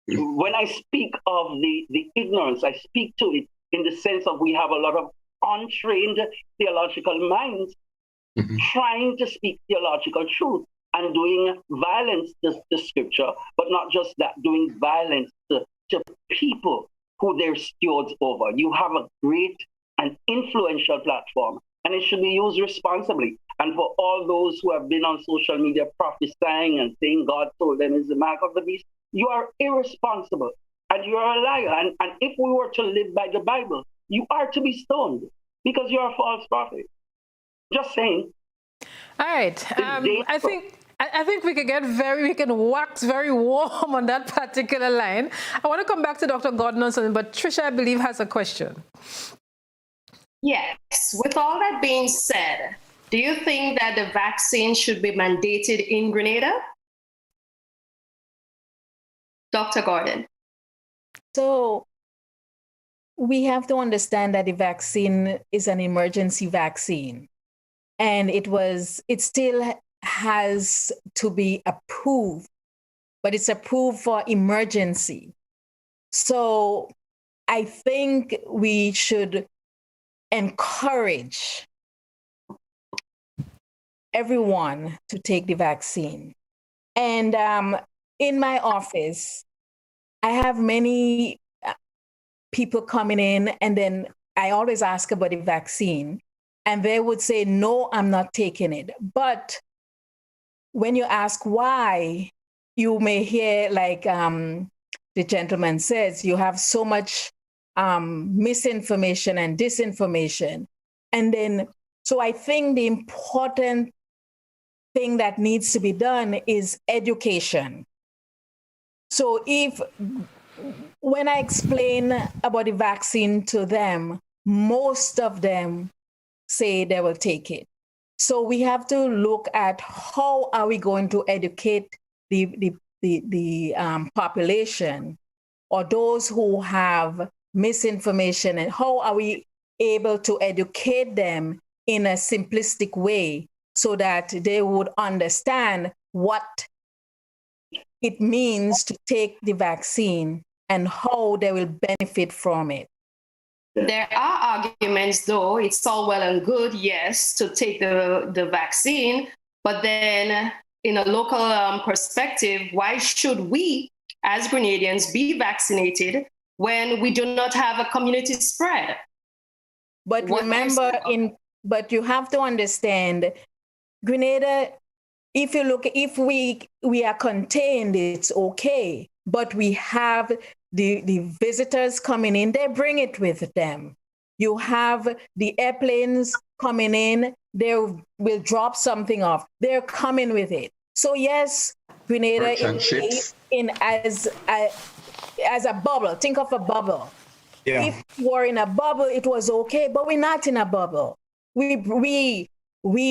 When I speak of the ignorance, I speak to it in the sense of we have a lot of untrained theological minds trying to speak theological truth and doing violence to Scripture, but not just that, doing violence to people who they're stewards over. You have a great and influential platform, and it should be used responsibly. And for all those who have been on social media prophesying and saying God told them is the mark of the beast, you are irresponsible and you are a liar. And if we were to live by the Bible, you are to be stoned. because you're a false prophet. Just saying. All right. I think we can wax very warm on that particular line. I want to come back to Dr. Gordon on something, but Tricia, I believe, has a question. Yes. With all that being said, do you think that the vaccine should be mandated in Grenada? Dr. Gordon. So we have to understand that the vaccine is an emergency vaccine, and it still has to be approved, but it's approved for emergency. So I think we should encourage everyone to take the vaccine. And in my office, I have many people coming in, and then I always ask about the vaccine, and they would say, no, I'm not taking it. But when you ask why, you may hear, like the gentleman says, you have so much misinformation and disinformation. And then, so I think the important thing that needs to be done is education. So when I explain about the vaccine to them, most of them say they will take it. So we have to look at how are we going to educate the population or those who have misinformation, and how are we able to educate them in a simplistic way so that they would understand what it means to take the vaccine and how they will benefit from it. There are arguments, though. It's all well and good, yes, to take the vaccine, but then in a local perspective, why should we as Grenadians be vaccinated when we do not have a community spread? But but you have to understand, Grenada, if we are contained, it's okay. But we have the visitors coming in, they bring it with them. You have the airplanes coming in, they will drop something off. They're coming with it. So yes, Grenada is as a bubble. Think of a bubble. Yeah. If we were in a bubble, it was okay, but we're not in a bubble. We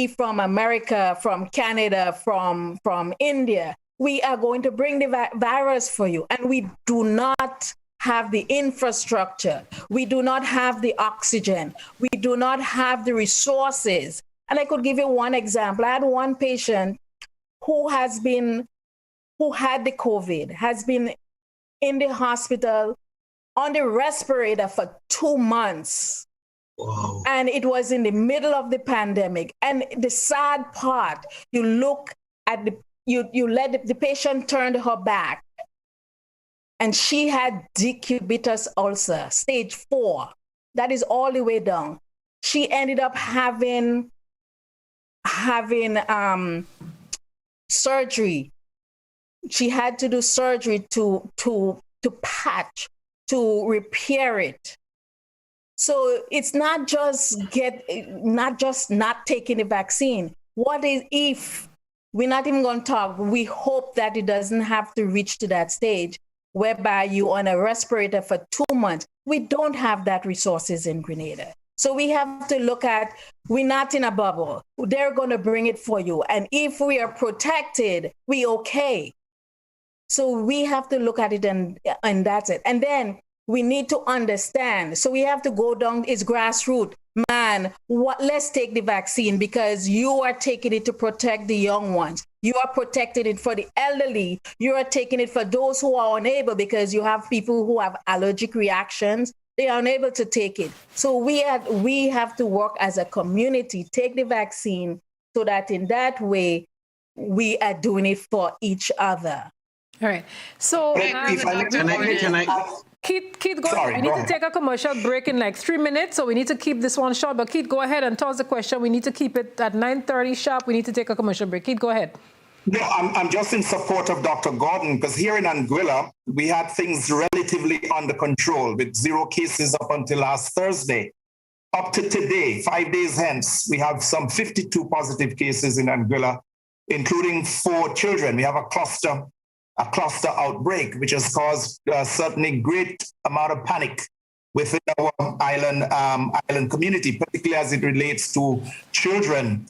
from America, from Canada, from India, we are going to bring the virus for you. And we do not have the infrastructure. We do not have the oxygen. We do not have the resources. And I could give you one example. I had one patient who had the COVID, has been in the hospital on the respirator for 2 months. Wow. And it was in the middle of the pandemic. And the sad part, you look at you let the patient turn her back, and she had decubitus ulcer, stage 4. That is all the way down. She ended up having surgery. She had to do surgery to patch, to repair it. So it's not just not taking the vaccine. What is if we're not even going to talk? We hope that it doesn't have to reach to that stage whereby you're on a respirator for 2 months. We don't have that resources in Grenada. So we have to look at, we're not in a bubble. They're going to bring it for you. And if we are protected, we okay. So we have to look at it, and that's it. And then we need to understand. So we have to go down, it's grassroots. Man, let's take the vaccine, because you are taking it to protect the young ones. You are protecting it for the elderly. You are taking it for those who are unable, because you have people who have allergic reactions. They are unable to take it. So we have to work as a community, take the vaccine, so that in that way, we are doing it for each other. All right. So Keith, go ahead. We need to take a commercial break in like 3 minutes, so we need to keep this one short. But Keith, go ahead and toss the question. We need to keep it at 9:30 sharp. We need to take a commercial break. Keith, go ahead. No, I'm just in support of Dr. Gordon, because here in Anguilla, we had things relatively under control with 0 cases up until last Thursday. up to today, 5 days hence, we have some 52 positive cases in Anguilla, including 4 children. We have a cluster outbreak, which has caused certainly great amount of panic within our island community, particularly as it relates to children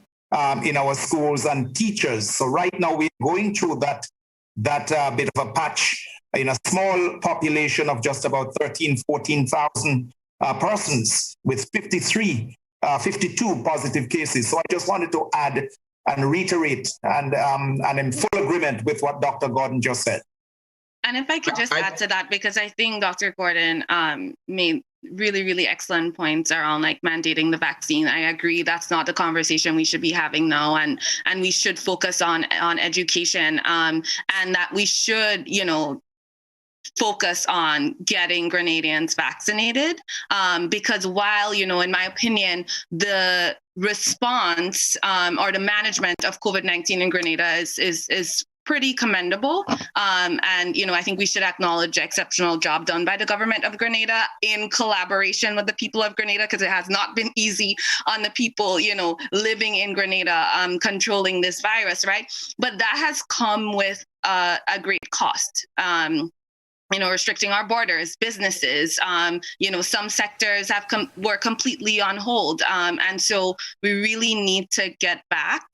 in our schools and teachers. So right now we're going through that bit of a patch in a small population of just about 14,000 persons with 52 positive cases. So I just wanted to add and reiterate and in full agreement with what Dr. Gordon just said. And if I could just add to that, because I think Dr. Gordon made really, really excellent points around like mandating the vaccine. I agree that's not the conversation we should be having now, and we should focus on education, and that we should, focus on getting Grenadians vaccinated, because while, in my opinion, the response or the management of COVID-19 in Grenada is pretty commendable. And, I think we should acknowledge the exceptional job done by the government of Grenada in collaboration with the people of Grenada, because it has not been easy on the people, living in Grenada, controlling this virus, right? But that has come with a great cost. Restricting our borders, businesses, some sectors were completely on hold. And so we really need to get back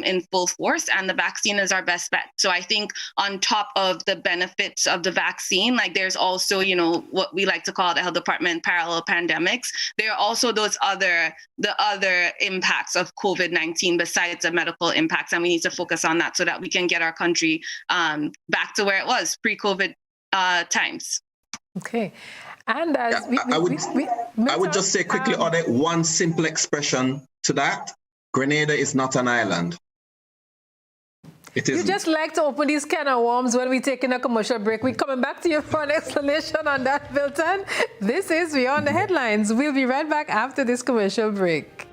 in full force, and the vaccine is our best bet. So I think on top of the benefits of the vaccine, like there's also, what we like to call the health department parallel pandemics. There are also the other impacts of COVID-19 besides the medical impacts, and we need to focus on that so that we can get our country back to where it was pre-COVID times. Okay. And I would just say quickly on it, one simple expression to that: Grenada is not an island. It isn't. You just like to open these can of worms when we're taking a commercial break. We're coming back to you for an explanation on that, Milton. This is Beyond the Headlines. We'll be right back after this commercial break.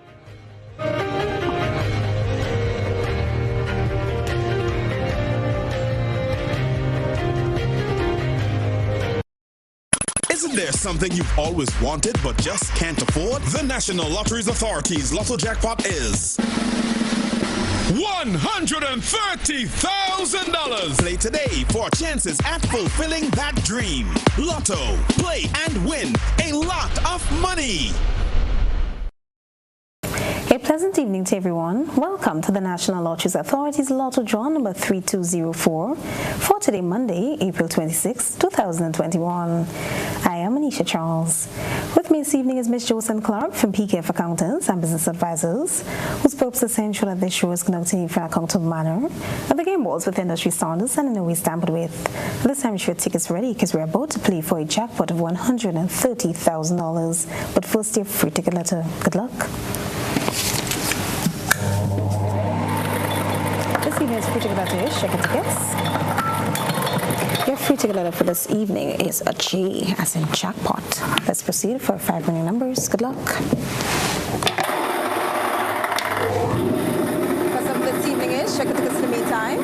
Isn't there something you've always wanted but just can't afford? The National Lotteries Authority's Lotto Jackpot is $130,000. Play today for chances at fulfilling that dream. Lotto. Play and win a lot of money. A pleasant evening to everyone. Welcome to the National Lotteries Authority's Lotto Draw number 3204 for today, Monday, April 26, 2021. I am Anisha Charles. With me this evening is Ms. Jocelyn Clark from PKF Accountants and Business Advisors, whose purpose is to ensure that this show is conducted in an accountable manner, and the game balls with industry standards and in a way tampered with. This time, your tickets ready because we're about to play for a jackpot of $130,000. But first, your free ticket letter. Good luck. This evening's free ticket letter is check your tickets. Your free ticket letter for this evening is a J, as in jackpot. Let's proceed for 5 winning numbers. Good luck. First up this evening is check your tickets in the meantime.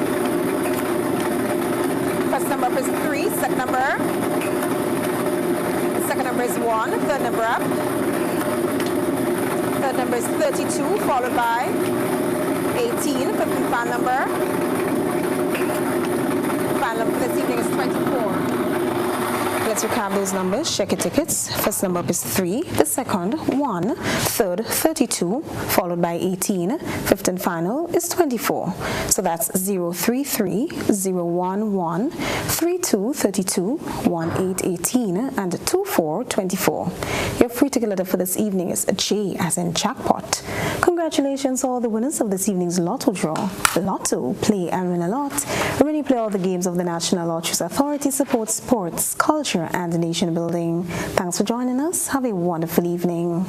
First number is 3, second number is 1, third number up. Third number is 32, followed by 18, 15 fan number. Fan number for this evening is 24. Let's recap those numbers. Check your tickets. First number is 3, the second 1, third 32, followed by 18. Fifth and final is 24. So that's 033, 011, 32, 32, 18, 18, and 24, 24. Your free ticket letter for this evening is a J, as in jackpot. Congratulations to all the winners of this evening's Lotto draw. Lotto, play and win a lot. Really play all the games of the National Lotteries Authority, support sports, culture, and nation building. Thanks for joining us. Have a wonderful evening.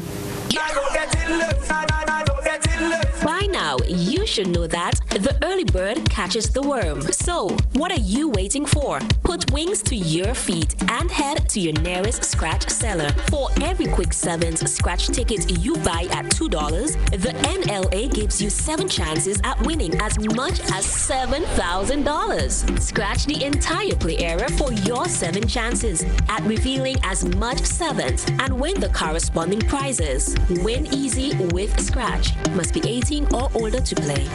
Bye. By now, you should know that the early bird catches the worm. So, what are you waiting for? Put wings to your feet and head to your nearest scratch seller. For every quick sevens scratch ticket you buy at $2, the NLA gives you 7 chances at winning as much as $7,000. Scratch the entire play area for your 7 chances at revealing as much sevens and win the corresponding prizes. Win easy with Scratch. Must be 18 or older to play.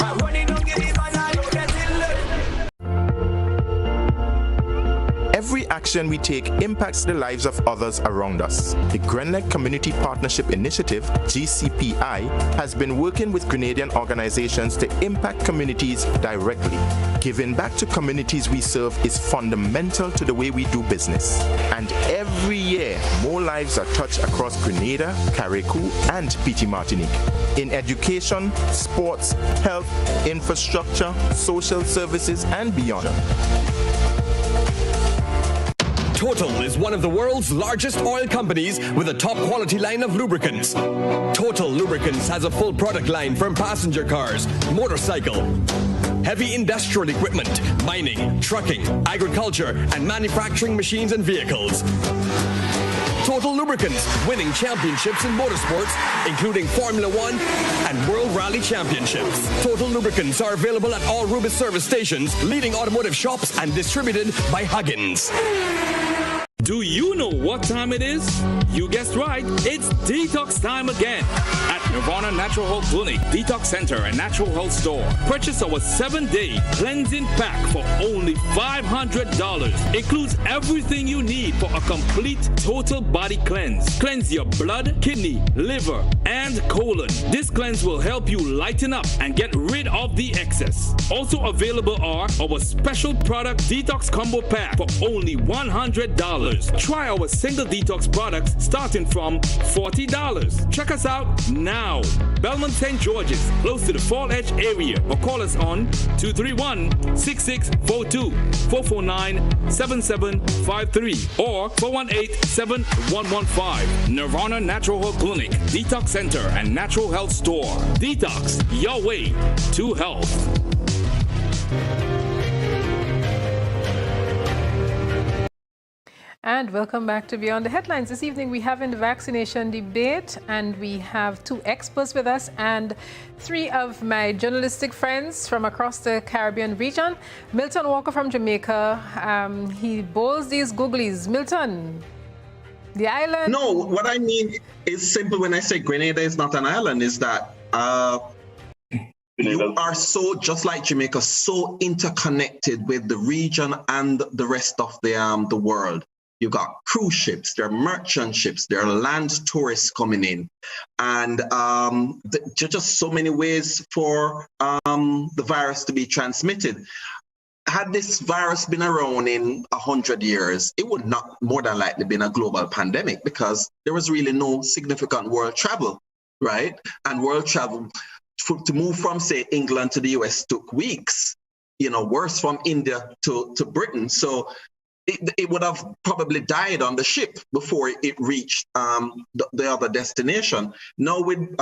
Every action we take impacts the lives of others around us. The Grenlec Community Partnership Initiative, GCPI, has been working with Grenadian organizations to impact communities directly. Giving back to communities we serve is fundamental to the way we do business. And every year, more lives are touched across Grenada, Carriacou, and PT Martinique. In education, sports, health, infrastructure, social services, and beyond. Total is one of the world's largest oil companies with a top quality line of lubricants. Total Lubricants has a full product line from passenger cars, motorcycle, heavy industrial equipment, mining, trucking, agriculture, and manufacturing machines and vehicles. Total Lubricants, winning championships in motorsports, including Formula One and World Rally Championships. Total Lubricants are available at all Rubis service stations, leading automotive shops, and distributed by Huggins. Do you know what time it is? You guessed right, it's detox time again at Nirvana Natural Health Clinic, Detox Center, and Natural Health Store. Purchase our 7-day cleansing pack for only $500. Includes everything you need for a complete total body cleanse. Cleanse your blood, kidney, liver, and colon. This cleanse will help you lighten up and get rid of the excess. Also available are our special product detox combo pack for only $100. Try our single detox products starting from $40. Check us out now. Belmont St. George's, close to the Fall Edge area, or call us on 231-6642, 449-7753, or 418-7115. Nirvana Natural Health Clinic, Detox Center, and Natural Health Store. Detox, your way to health. And welcome back to Beyond the Headlines. This evening we have in the vaccination debate, and we have 2 experts with us and 3 of my journalistic friends from across the Caribbean region. Milton Walker from Jamaica, he bowls these googlies. Milton, the island? No, what I mean is simple when I say Grenada is not an island, is that you are so, just like Jamaica, so interconnected with the region and the rest of the world. You got cruise ships, there are merchant ships, there are land tourists coming in, and just so many ways for the virus to be transmitted. Had this virus been around in 100 years, it would not more than likely been a global pandemic, because there was really no significant world travel, right? And world travel to move from, say, England to the US took weeks, worse from India to Britain. So it would have probably died on the ship before it reached the other destination. Now with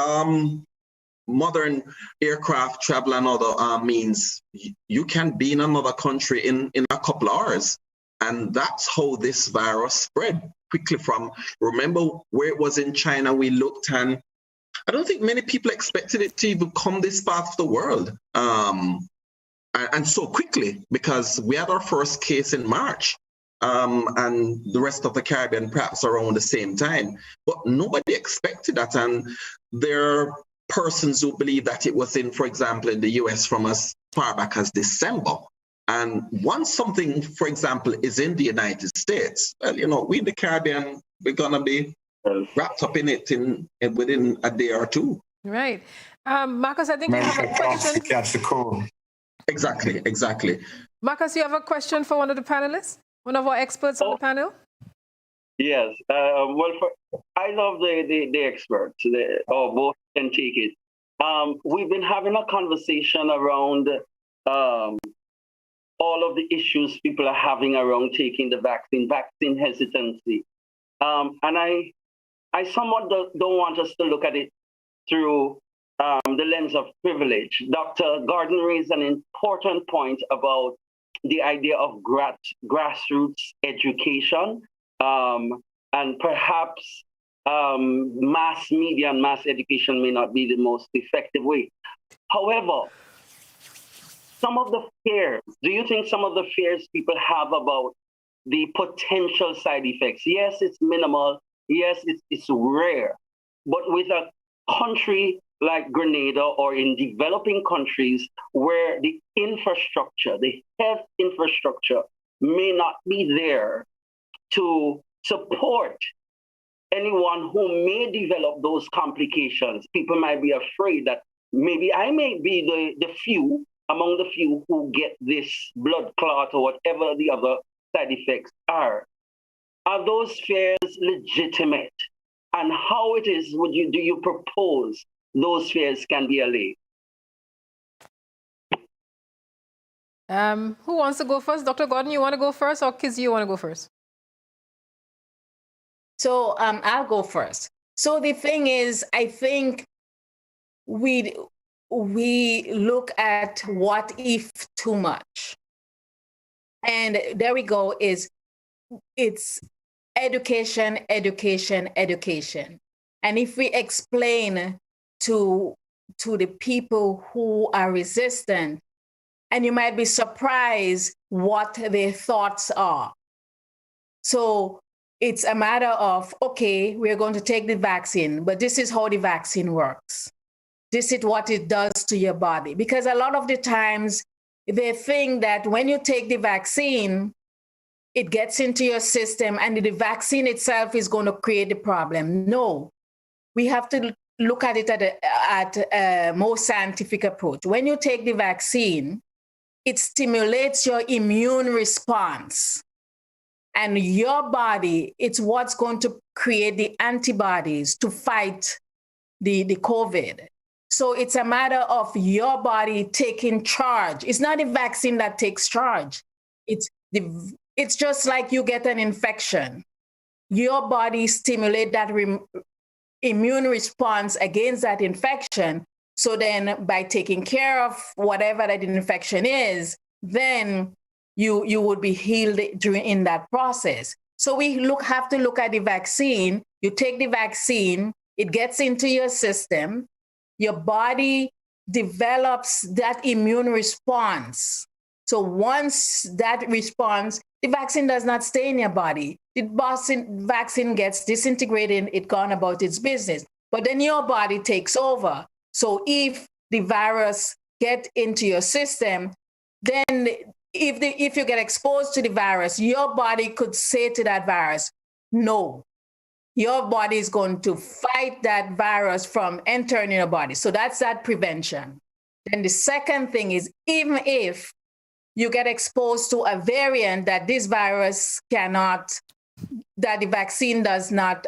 modern aircraft travel and other means, you can be in another country in a couple of hours. And that's how this virus spread quickly from, remember where it was in China, we looked, and I don't think many people expected it to even come this part of the world. And so quickly, because we had our first case in March. And the rest of the Caribbean perhaps around the same time. But nobody expected that. And there are persons who believe that it was in, for example, in the US from as far back as December. And once something, for example, is in the United States, well, we in the Caribbean, we're going to be wrapped up in it within a day or 2. Right. Marcus, I think you have a question. Catch the cold. Exactly. Marcus, you have a question for one of the panelists? One of our experts on the panel? Yes. I love the experts. Both can take it. We've been having a conversation around all of the issues people are having around taking the vaccine hesitancy. And I somewhat don't want us to look at it through the lens of privilege. Dr. Gordon raised an important point about the idea of grassroots education, and perhaps mass media and mass education may not be the most effective way. However, some of the fears, do you think some of the fears people have about the potential side effects? Yes, it's minimal. Yes, it's rare. But with a country like Grenada or in developing countries where the infrastructure, the health infrastructure may not be there to support anyone who may develop those complications, people might be afraid that maybe I may be the few among the few who get this blood clot or whatever the other side effects are. Are those fears legitimate? And how it is do you propose those fears can be allayed? Who wants to go first? Dr. Gordon, you want to go first, or Kizzy, you want to go first? So I'll go first. So the thing is, I think we look at what if too much. And there we go, it's education, education, education. And if we explain to the people who are resistant, and you might be surprised what their thoughts are. So it's a matter of, okay, we're going to take the vaccine, but this is how the vaccine works. This is what it does to your body. Because a lot of the times they think that when you take the vaccine, it gets into your system and the vaccine itself is going to create the problem. No, we have to look at it at a more scientific approach. When you take the vaccine, it stimulates your immune response. And your body, it's what's going to create the antibodies to fight the COVID. So it's a matter of your body taking charge. It's not the vaccine that takes charge. It's just like you get an infection. Your body stimulates that immune response against that infection. So then by taking care of whatever that infection is, then you would be healed in that process. So we have to look at the vaccine. You take the vaccine, it gets into your system, your body develops that immune response. So once that response, the vaccine does not stay in your body. The vaccine gets disintegrated, it gone about its business. But then your body takes over. So if the virus get into your system, then if you get exposed to the virus, your body could say to that virus, no, your body is going to fight that virus from entering your body. So that's that prevention. Then the second thing is, even if you get exposed to a variant that this virus cannot, that the vaccine does not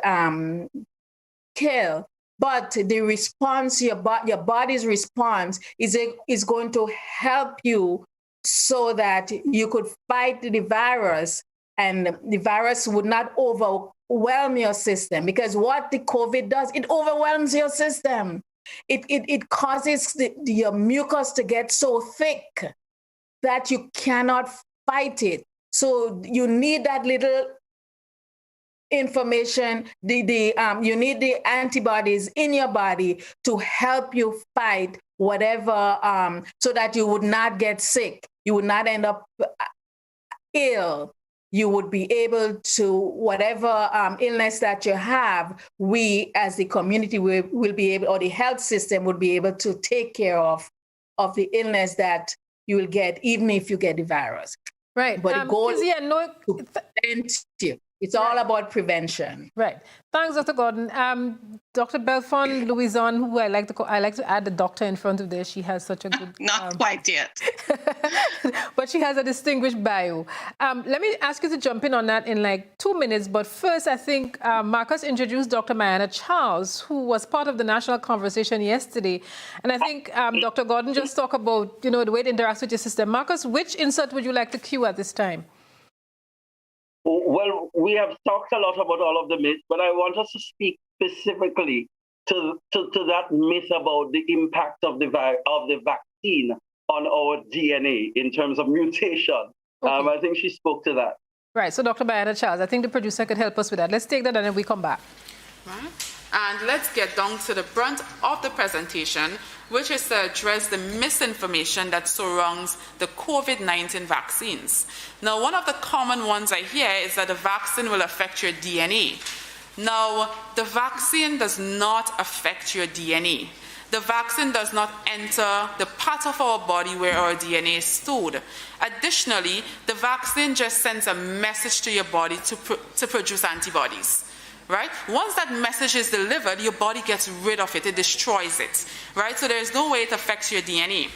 kill, but the response, your body's response is going to help you so that you could fight the virus and the virus would not overwhelm your system. Because what the COVID does, it overwhelms your system. It causes your mucus to get so thick that you cannot fight it. So you need that little information, you need the antibodies in your body to help you fight whatever, so that you would not get sick, you would not end up ill, you would be able to, whatever illness that you have, we as the community will be able, or the health system would be able to take care of the illness that you will get, even if you get the virus. Right. But the goal is to prevent you. It's all about prevention. Right. Thanks, Dr. Gordon. Dr. Belfon Louison, who I like to add the doctor in front of this. She has such a good... Not quite yet. But she has a distinguished bio. Let me ask you to jump in on that in like 2 minutes. But first, I think Marcus introduced Dr. Mariana Charles, who was part of the national conversation yesterday. And I think Dr. Gordon just talked about, the way it interacts with your system. Marcus, which insert would you like to cue at this time? Well, we have talked a lot about all of the myths, but I want us to speak specifically to that myth about the impact of the vaccine on our DNA in terms of mutation. Okay. I think she spoke to that. Right. So, Dr. Bayana Charles, I think the producer could help us with that. Let's take that and then we come back. Right. And let's get down to the brunt of the presentation, which is to address the misinformation that surrounds the COVID-19 vaccines. Now, one of the common ones I hear is that the vaccine will affect your DNA. Now, the vaccine does not affect your DNA. The vaccine does not enter the part of our body where our DNA is stored. Additionally, the vaccine just sends a message to your body to produce antibodies. Right? Once that message is delivered, your body gets rid of it, it destroys it, right? So there's no way it affects your DNA.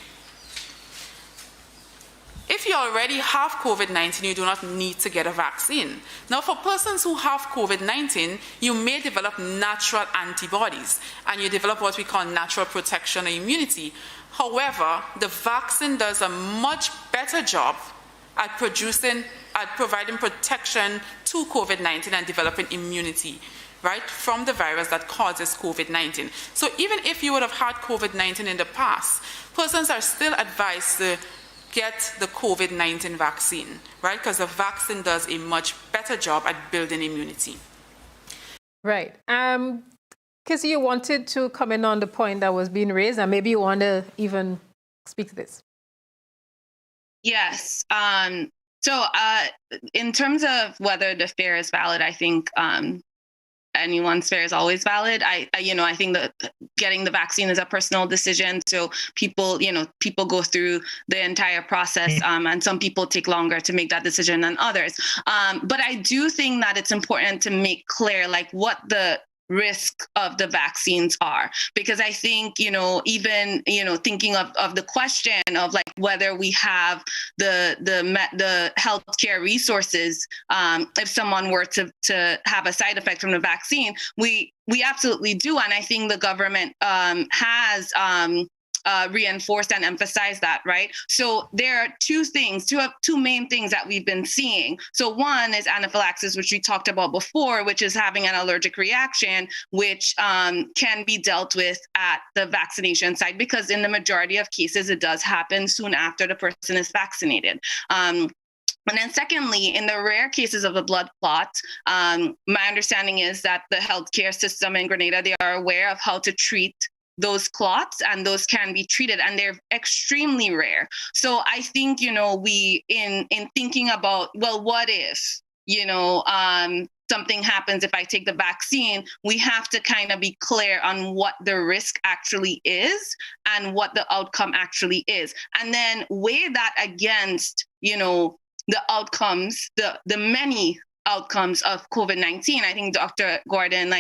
If you already have COVID-19, you do not need to get a vaccine. Now, for persons who have COVID-19, you may develop natural antibodies, and you develop what we call natural protection or immunity. However, the vaccine does a much better job at providing protection to COVID-19 and developing immunity, right, from the virus that causes COVID-19. So even if you would have had COVID-19 in the past, persons are still advised to get the COVID-19 vaccine, right, because the vaccine does a much better job at building immunity. Right. Kizzy, you wanted to comment on the point that was being raised, and maybe you want to even speak to this. Yes. So in terms of whether the fear is valid, I think anyone's fear is always valid. I think that getting the vaccine is a personal decision. So people go through the entire process, and some people take longer to make that decision than others. But I do think that it's important to make clear, like, what the risk of the vaccines are, because I think, even, thinking of the question of, like, whether we have the healthcare resources, if someone were to have a side effect from the vaccine, we absolutely do. And I think the government has reinforced and emphasized that, right? So there are two main things that we've been seeing. So one is anaphylaxis, which we talked about before, which is having an allergic reaction, which can be dealt with at the vaccination site, because in the majority of cases, it does happen soon after the person is vaccinated. And then secondly, in the rare cases of a blood clot, my understanding is that the healthcare system in Grenada, they are aware of how to treat those clots, and those can be treated, and they're extremely rare. So I think, we in thinking about, well, what if, something happens if I take the vaccine, we have to kind of be clear on what the risk actually is and what the outcome actually is. And then weigh that against, the outcomes, the many outcomes of COVID-19. I think Dr. Gordon,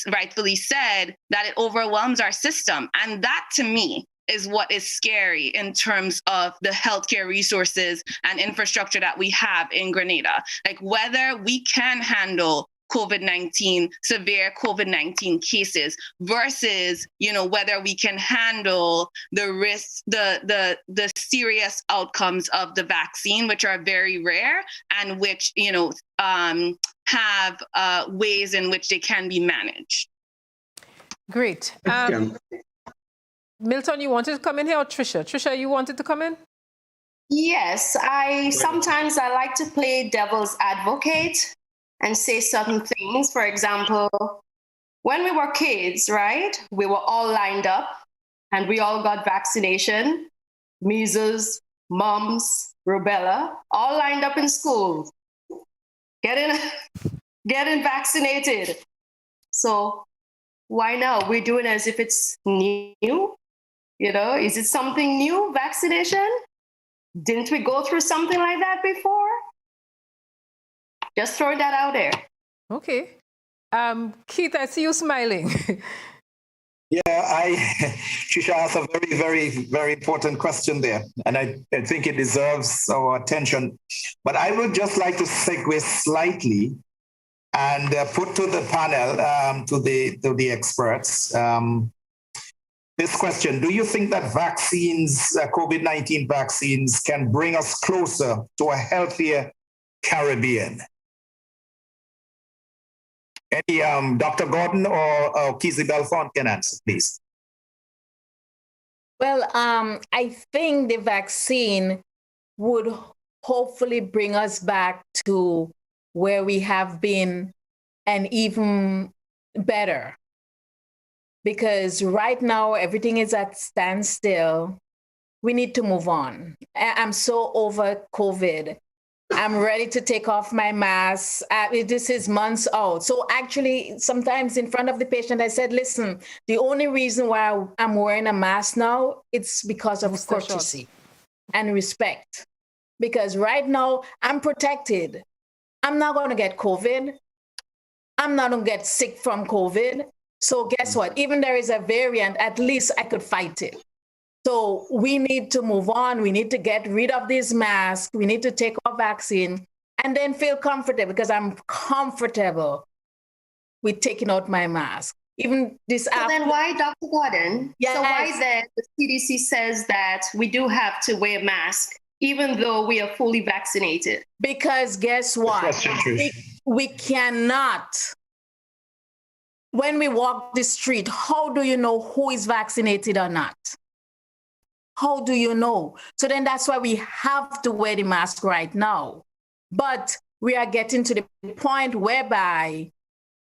rightfully said that it overwhelms our system. And that, to me, is what is scary in terms of the healthcare resources and infrastructure that we have in Grenada. Like, whether we can handle COVID-19, severe COVID-19 cases versus, whether we can handle the risks, the serious outcomes of the vaccine, which are very rare and which, have ways in which they can be managed. Great. Milton, you wanted to come in here, or Tricia? Tricia, you wanted to come in? Yes, sometimes I like to play devil's advocate and say certain things. For example, when we were kids, right, we were all lined up and we all got vaccination, measles, mumps, rubella, all lined up in school, getting vaccinated. So why now? We're doing as if it's new. Is it something new, vaccination? Didn't we go through something like that before? Just throwing that out there. Okay. Keith, I see you smiling. Yeah, Tricia asked a very, very, very important question there, and I think it deserves our attention. But I would just like to segue slightly and put to the panel, to the experts, this question: do you think that vaccines, COVID-19 vaccines, can bring us closer to a healthier Caribbean? Any Dr. Gordon or Kizzy Belfon can answer, please. Well, I think the vaccine would hopefully bring us back to where we have been and even better. Because right now, everything is at standstill. We need to move on. I'm so over COVID. I'm ready to take off my mask. This is months out. So actually, sometimes in front of the patient, I said, listen, the only reason why I'm wearing a mask now, it's because of courtesy and respect. Because right now, I'm protected. I'm not going to get COVID. I'm not going to get sick from COVID. So guess what? Even there is a variant, at least I could fight it. So we need to move on. We need to get rid of this mask. We need to take our vaccine and then feel comfortable, because I'm comfortable with taking out my mask. Even this So then why, Dr. Gordon? Yes. So why then the CDC says that we do have to wear a mask even though we are fully vaccinated? Because guess what? We cannot. When we walk the street, how do you know who is vaccinated or not? How do you know? So then that's why we have to wear the mask right now. But we are getting to the point whereby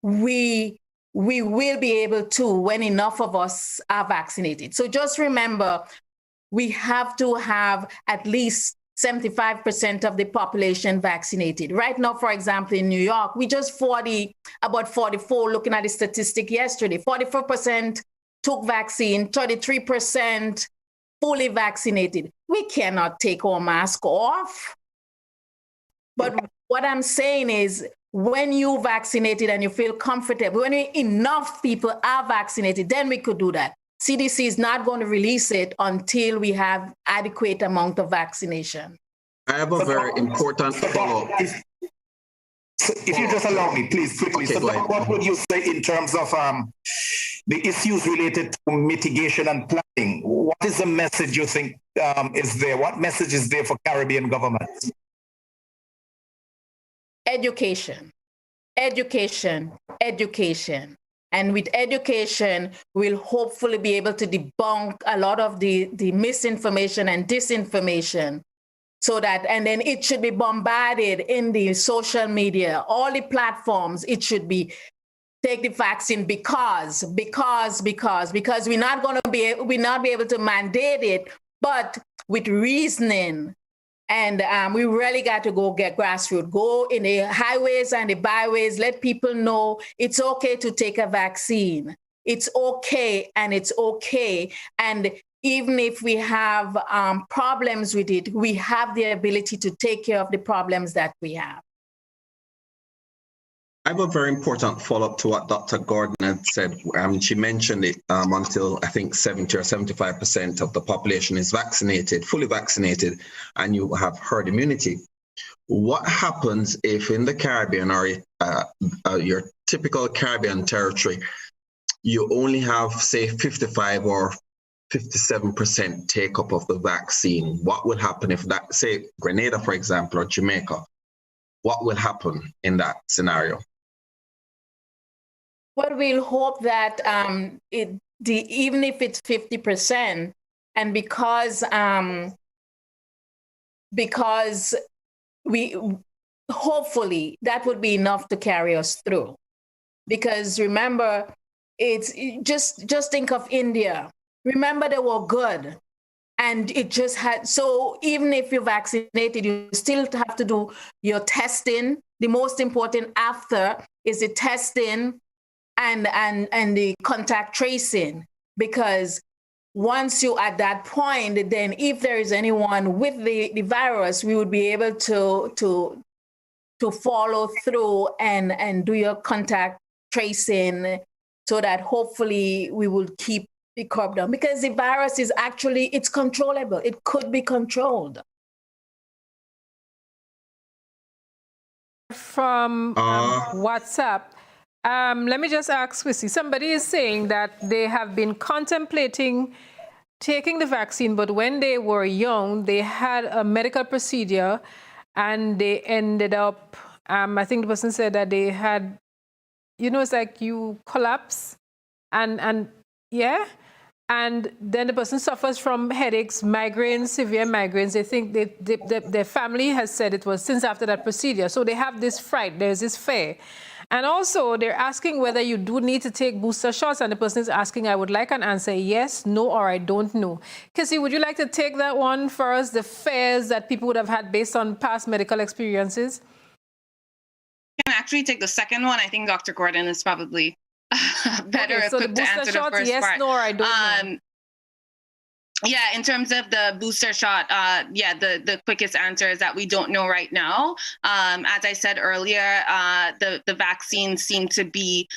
we will be able to when enough of us are vaccinated. So just remember, we have to have at least 75% of the population vaccinated. Right now, for example, in New York, we just about 44, looking at the statistic yesterday, 44% took vaccine, 33% fully vaccinated. We cannot take our mask off. But what I'm saying is, when you vaccinated and you feel comfortable, when enough people are vaccinated, then we could do that. CDC is not going to release it until we have adequate amount of vaccination. I have a very important follow-up. If you just allow me, please, quickly. Okay, so what would you say in terms of the issues related to mitigation and planning? What is the message you think is there? What message is there for Caribbean governments? Education, education, education. And with education, we'll hopefully be able to debunk a lot of the misinformation and disinformation. So that, and then it should be bombarded in the social media, all the platforms. It should be take the vaccine because we're not be able to mandate it, but with reasoning. And we really got to go get grassroots, go in the highways and the byways, let people know it's okay to take a vaccine. It's okay, and it's okay. And even if we have problems with it, we have the ability to take care of the problems that we have. I have a very important follow-up to what Dr. Gordon had said. She mentioned it until I think 70 or 75% of the population is vaccinated, fully vaccinated, and you have herd immunity. What happens if in the Caribbean or your typical Caribbean territory, you only have, say, 55 or 57% take-up of the vaccine? What would happen if that, say, Grenada, for example, or Jamaica? What will happen in that scenario? Well, we'll hope that even if it's 50%, and because we hopefully that would be enough to carry us through. Because remember, it's just think of India. Remember, they were good. And it just had, so even if you're vaccinated, you still have to do your testing. The most important after is the testing and the contact tracing. Because once you're at that point, then if there is anyone with the virus, we would be able to follow through and do your contact tracing so that hopefully we will keep the curve down, because the virus is actually, it's controllable. It could be controlled. From WhatsApp, let me just ask Chrissy. Somebody is saying that they have been contemplating taking the vaccine, but when they were young, they had a medical procedure and they ended up, I think the person said that they had it's like you collapse and then the person suffers from headaches, migraines, severe migraines. They think their family has said it was since after that procedure. So they have this fright, there's this fear. And also they're asking whether you do need to take booster shots, and the person is asking, I would like an answer, yes, no, or I don't know. Kizzy, would you like to take that one first, the fears that people would have had based on past medical experiences? I can actually take the second one. I think Dr. Gordon is probably better equipped to answer the first yes, part. No, or I don't know. Yeah, in terms of the booster shot, the quickest answer is that we don't know right now. As I said earlier, the vaccines seem to be,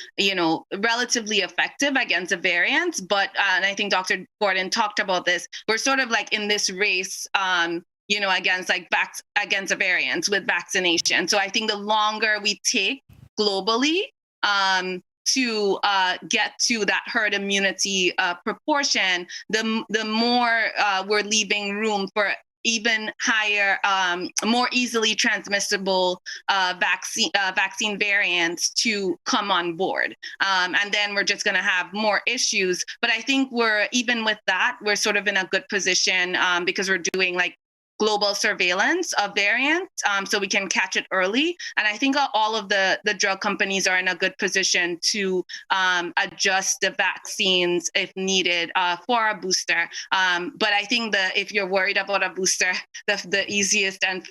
relatively effective against the variants. But, and I think Dr. Gordon talked about this, we're sort of like in this race, against against the variants with vaccination. So I think the longer we take globally, to get to that herd immunity proportion, the more we're leaving room for even higher, more easily transmissible vaccine variants to come on board. And then we're just going to have more issues. But I think even with that, we're sort of in a good position because we're doing global surveillance of variants, so we can catch it early. And I think all of the drug companies are in a good position to adjust the vaccines if needed for a booster. But I think if you're worried about a booster, the easiest and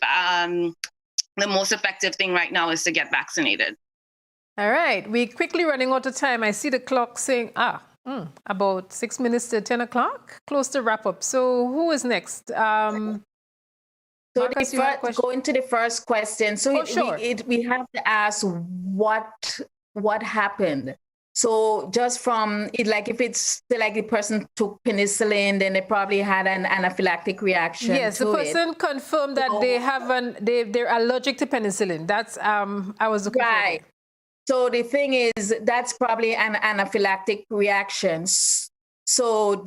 the most effective thing right now is to get vaccinated. All right, we're quickly running out of time. I see the clock saying, about 6 minutes to 10 o'clock, close to wrap up. So who is next? So going to the first question. So sure. we have to ask what happened. So just from it, if it's like the person took penicillin, then they probably had an anaphylactic reaction. Yes, the person confirmed that they're allergic to penicillin. That's I was looking right. for. So the thing is, that's probably an anaphylactic reaction. So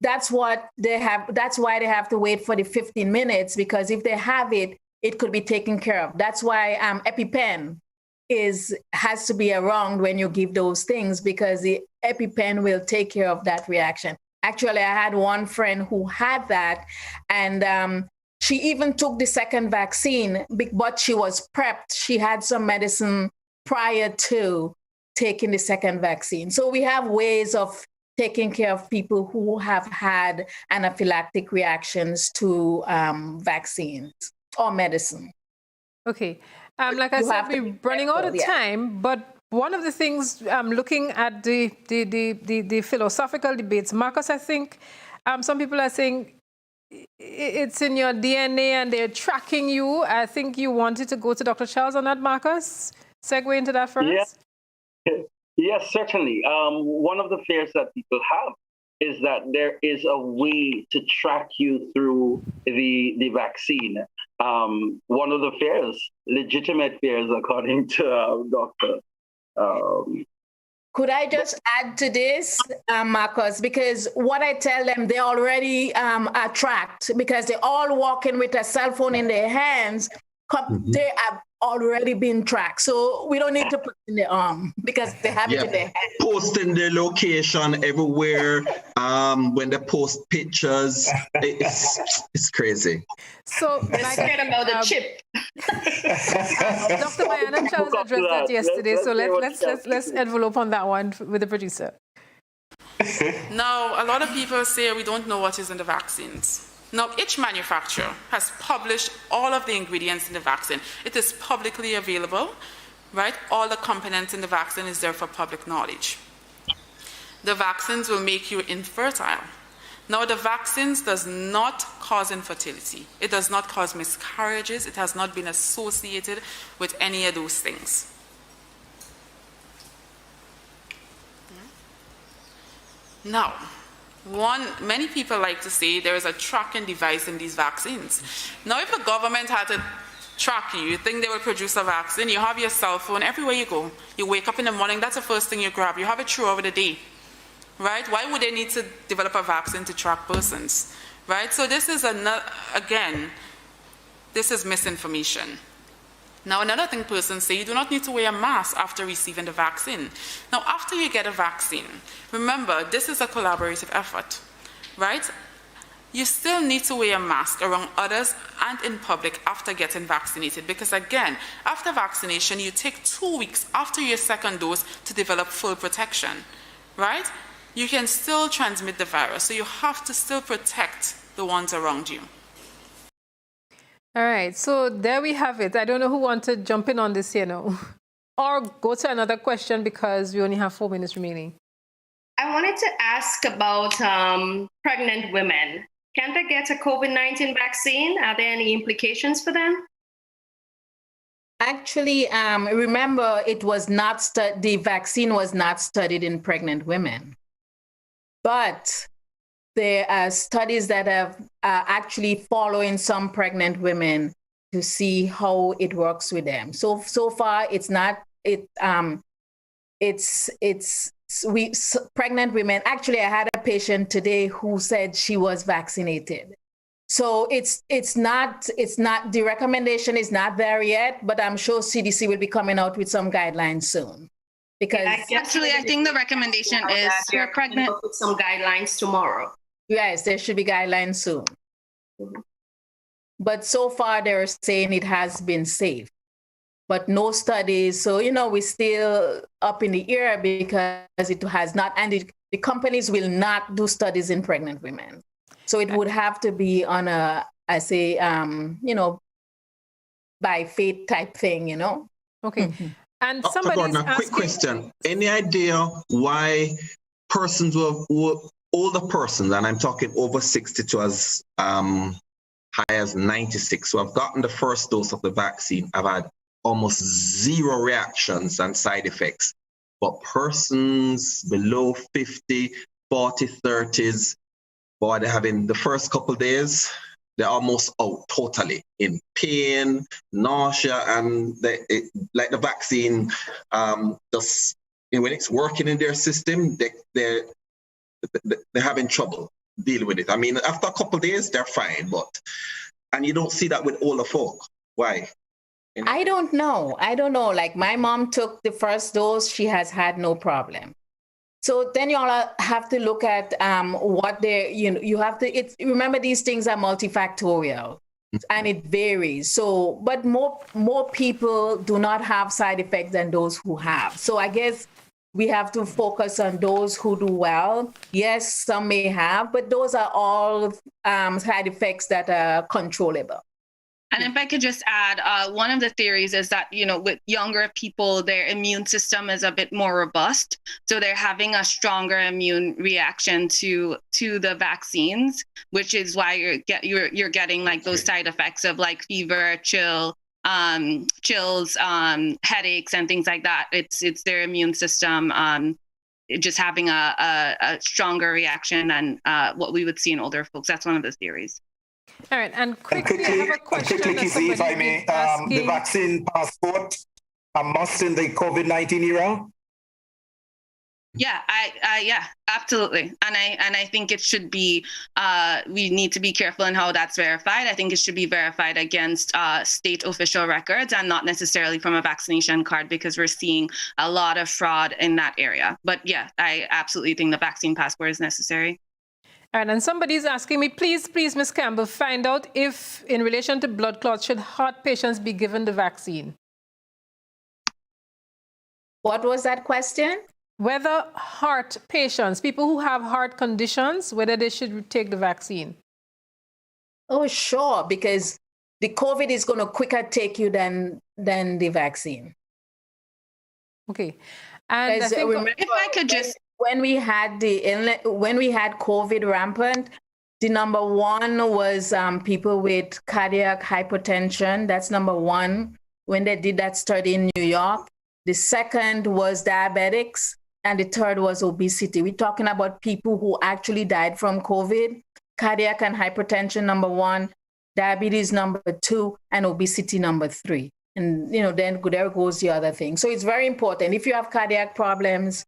that's what they have. That's why they have to wait for the 15 minutes, because if they have it, it could be taken care of. That's why EpiPen has to be around when you give those things, because the EpiPen will take care of that reaction. Actually, I had one friend who had that, and she even took the second vaccine, but she was prepped. She had some medicine prior to taking the second vaccine. So we have ways of taking care of people who have had anaphylactic reactions to vaccines or medicine. Okay. Like I said, we're running out of time, but one of the things looking at the philosophical debates, Marcus, I think some people are saying it's in your DNA and they're tracking you. I think you wanted to go to Dr. Charles on that, Marcus. Segue into that first. Yeah. Yes, certainly. One of the fears that people have is that there is a way to track you through the vaccine. One of the fears, legitimate fears, according to Dr. Could I just add to this, Marcus? Because what I tell them, they already are tracked, because they're all walking with a cell phone in their hands. They have already been tracked. So we don't need to put in the arm, because they have it in their hands. Posting their location everywhere. When they post pictures, it's crazy. So let's forget about the chip. Dr. Mayana Charles addressed that yesterday. So let's envelope on that one with the producer. Now, a lot of people say we don't know what is in the vaccines. Now, each manufacturer has published all of the ingredients in the vaccine. It is publicly available, right? All the components in the vaccine is there for public knowledge. The vaccines will make you infertile. Now, the vaccines does not cause infertility. It does not cause miscarriages. It has not been associated with any of those things. Now, many people like to say there is a tracking device in these vaccines. Now, if the government had to track you think they will produce a vaccine, you have your cell phone everywhere you go. You wake up in the morning, that's the first thing you grab. You have it through over the day, right? Why would they need to develop a vaccine to track persons, right? So this is, again, this is misinformation. Now, another thing persons say, you do not need to wear a mask after receiving the vaccine. Now, after you get a vaccine, remember, this is a collaborative effort, right? You still need to wear a mask around others and in public after getting vaccinated because, again, after vaccination, you take 2 weeks after your second dose to develop full protection, right? You can still transmit the virus, so you have to still protect the ones around you. All right, so there we have it. I don't know who wants to jump in on this, or go to another question because we only have 4 minutes remaining. I wanted to ask about pregnant women. Can they get a COVID-19 vaccine? Are there any implications for them? Actually, remember, it was not the vaccine was not studied in pregnant women, but there are studies that have actually following some pregnant women to see how it works with them. So far, it's not. Pregnant women. Actually, I had a patient today who said she was vaccinated. So it's not the recommendation is not there yet, but I'm sure CDC will be coming out with some guidelines soon. Because actually, I think the recommendation is for pregnant. With some guidelines tomorrow. Yes, there should be guidelines soon. Mm-hmm. But so far, they're saying it has been safe, but no studies. So, we're still up in the air because it has not, and the companies will not do studies in pregnant women. So it would have to be on by faith type thing, Okay. Mm-hmm. And somebody's asking... quick question. Any idea why persons who older persons, and I'm talking over 60 to as high as 96, who have gotten the first dose of the vaccine, have had almost zero reactions and side effects. But persons below 50, 40, 30s, boy, they're having the first couple of days, they're almost out totally in pain, nausea, and like the vaccine, just when it's working in their system, they're having trouble dealing with it. I mean, after a couple of days, they're fine, and you don't see that with older folk. Why? I don't know. Like my mom took the first dose, she has had no problem. So then you all have to look at what you have to, remember these things are multifactorial and it varies. So, but more people do not have side effects than those who have. So I guess we have to focus on those who do well. Yes, some may have, but those are all side effects that are controllable. And if I could just add, one of the theories is that, with younger people, their immune system is a bit more robust. So they're having a stronger immune reaction to the vaccines, which is why you're getting like those side effects of like fever, chills, headaches, and things like that. It's their immune system just having a stronger reaction than what we would see in older folks. That's one of the theories. All right, and quickly, I have a question. Quickly, Kizzy, if I may, the vaccine passport a must in the COVID-19 era? Yeah, yeah, absolutely. And I think it should be, we need to be careful in how that's verified. I think it should be verified against state official records and not necessarily from a vaccination card, because we're seeing a lot of fraud in that area. But yeah, I absolutely think the vaccine passport is necessary. All right, and somebody's asking me, please, Ms. Campbell, find out if, in relation to blood clots, should heart patients be given the vaccine? What was that question? Whether heart patients, people who have heart conditions, whether they should take the vaccine. Oh, sure, because the COVID is going to quicker take you than the vaccine. Okay. And I think, if I could just... When we had COVID rampant, the number one was people with cardiac hypertension. That's number one when they did that study in New York. The second was diabetics, and the third was obesity. We're talking about people who actually died from COVID. Cardiac and hypertension, number one, diabetes, number two, and obesity, number three. And then there goes the other thing. So it's very important. If you have cardiac problems,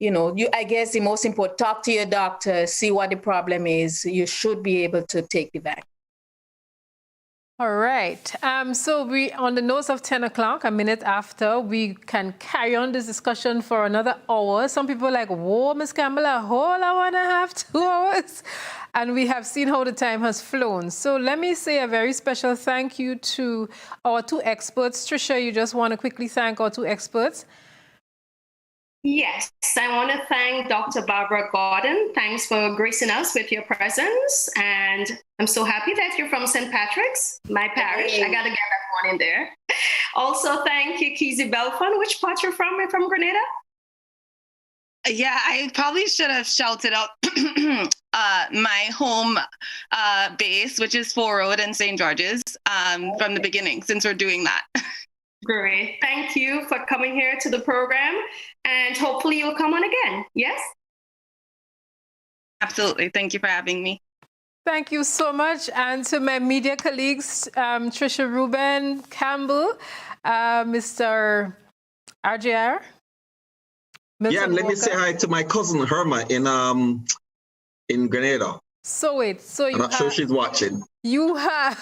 I guess the most important, talk to your doctor, see what the problem is. You should be able to take the vaccine. All right. So we, on the nose of 10 o'clock, a minute after, we can carry on this discussion for another hour. Some people are like, whoa, Ms. Campbell, a whole hour and a half, 2 hours. And we have seen how the time has flown. So let me say a very special thank you to our 2 experts. Tricia, you just want to quickly thank our 2 experts. Yes, I want to thank Dr. Barbara Gordon. Thanks for gracing us with your presence. And I'm so happy that you're from St. Patrick's, my parish. I got to get that one in there. Also, thank you, Kizzy Belfon. Which part you're from? From Grenada? Yeah, I probably should have shouted out my home base, which is 4 Road in St. George's, from the beginning, since we're doing that. Great. Thank you for coming here to the program, and hopefully you'll come on again. Yes? Absolutely. Thank you for having me. Thank you so much. And to my media colleagues, Tricia Ruben Campbell, Mr. RJR. Milton Yeah, and let me Walker. say hi to my cousin Herma in Grenada. So wait, so you I'm not sure she's watching. You have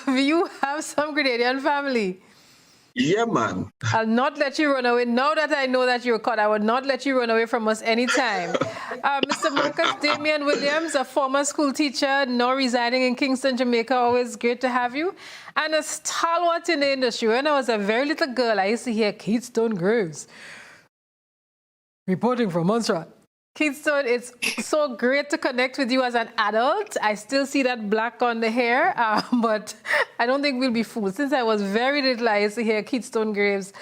some Grenadian family. Yeah, man. I'll not let you run away. Now that I know that you're caught, I would not let you run away from us anytime. Mr. Marcus Damian Williams, a former school teacher, now residing in Kingston, Jamaica. Always great to have you. And a stalwart in the industry. When I was a very little girl, I used to hear Keystone Greaves reporting from Montserrat. Keystone, it's so great to connect with you as an adult. I still see that black on the hair, but I don't think we'll be fooled. Since I was very little, I used to hear Keystone Greaves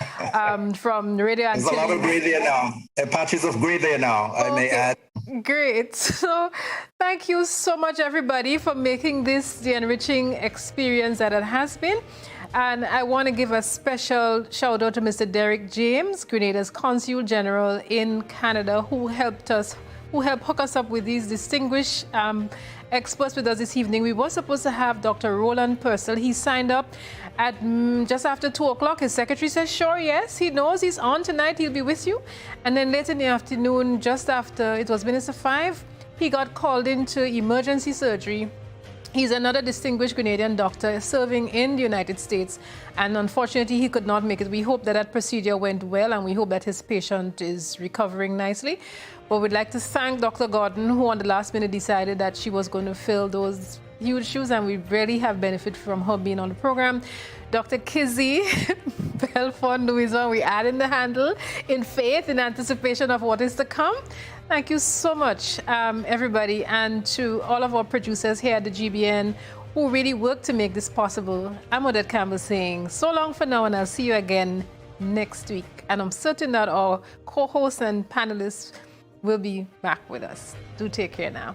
from radio and There's a lot of grey there now. Patches of grey there now, I may add. Great. So thank you so much, everybody, for making this the enriching experience that it has been. And I want to give a special shout out to Mr. Derek James, Grenada's Consul General in Canada, who helped hook us up with these distinguished experts with us this evening. We were supposed to have Dr. Roland Purcell. He signed up at just after 2 o'clock. His secretary says, sure, yes, he knows he's on tonight. He'll be with you. And then later in the afternoon, just after it was minutes to 5, he got called into emergency surgery. He's another distinguished Grenadian doctor serving in the United States, and unfortunately, he could not make it. We hope that that procedure went well, and we hope that his patient is recovering nicely. But we'd like to thank Dr. Gordon, who on the last minute decided that she was going to fill those huge shoes, and we really have benefited from her being on the program. Dr. Kizzy Belfon, Louison, we add in the handle in faith, in anticipation of what is to come. Thank you so much, everybody, and to all of our producers here at the GBN who really worked to make this possible. I'm Odette Campbell saying so long for now, and I'll see you again next week. And I'm certain that our co-hosts and panelists will be back with us. Do take care now.